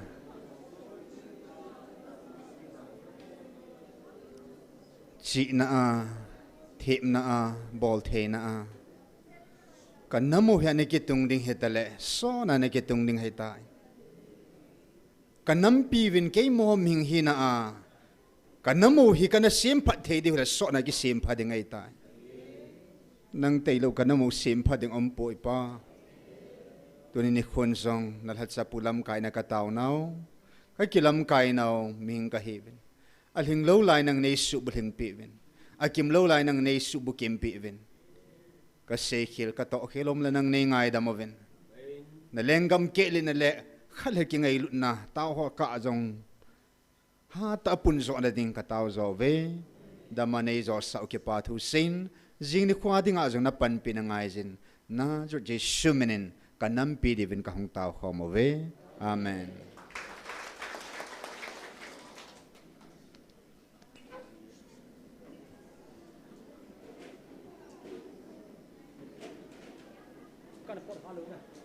Chị na thệm na bol the na kan namu hya ne ki tung ding hetale so na ne ki tung ding hetai kan nampi win ke mo ming hi na kan namu hi kan sem phat the di so na ki sem pha ding hetai nang tayo ka na mo simpa ding ompo ipa. Tunin ni Kunsong nalhat sa pulam kay na katawnaw, kay kilam kay naw ming kahibin. Alhing low line ng naisu bulhing pivin. Akim low line ng naisu bukim pivin. Kasi kil kato kilom lang ng ningay damovin. Nalenggam kili na le, kalaki ngay na, tao ka azong hata punso na ding katao zove, damanay zo sa ukipat Hussein, zing ni kwadi nga azong napanpinangayzin, na jo jay shuminin, kanampi divin kahong tao komove. Amen. Kana po halo na.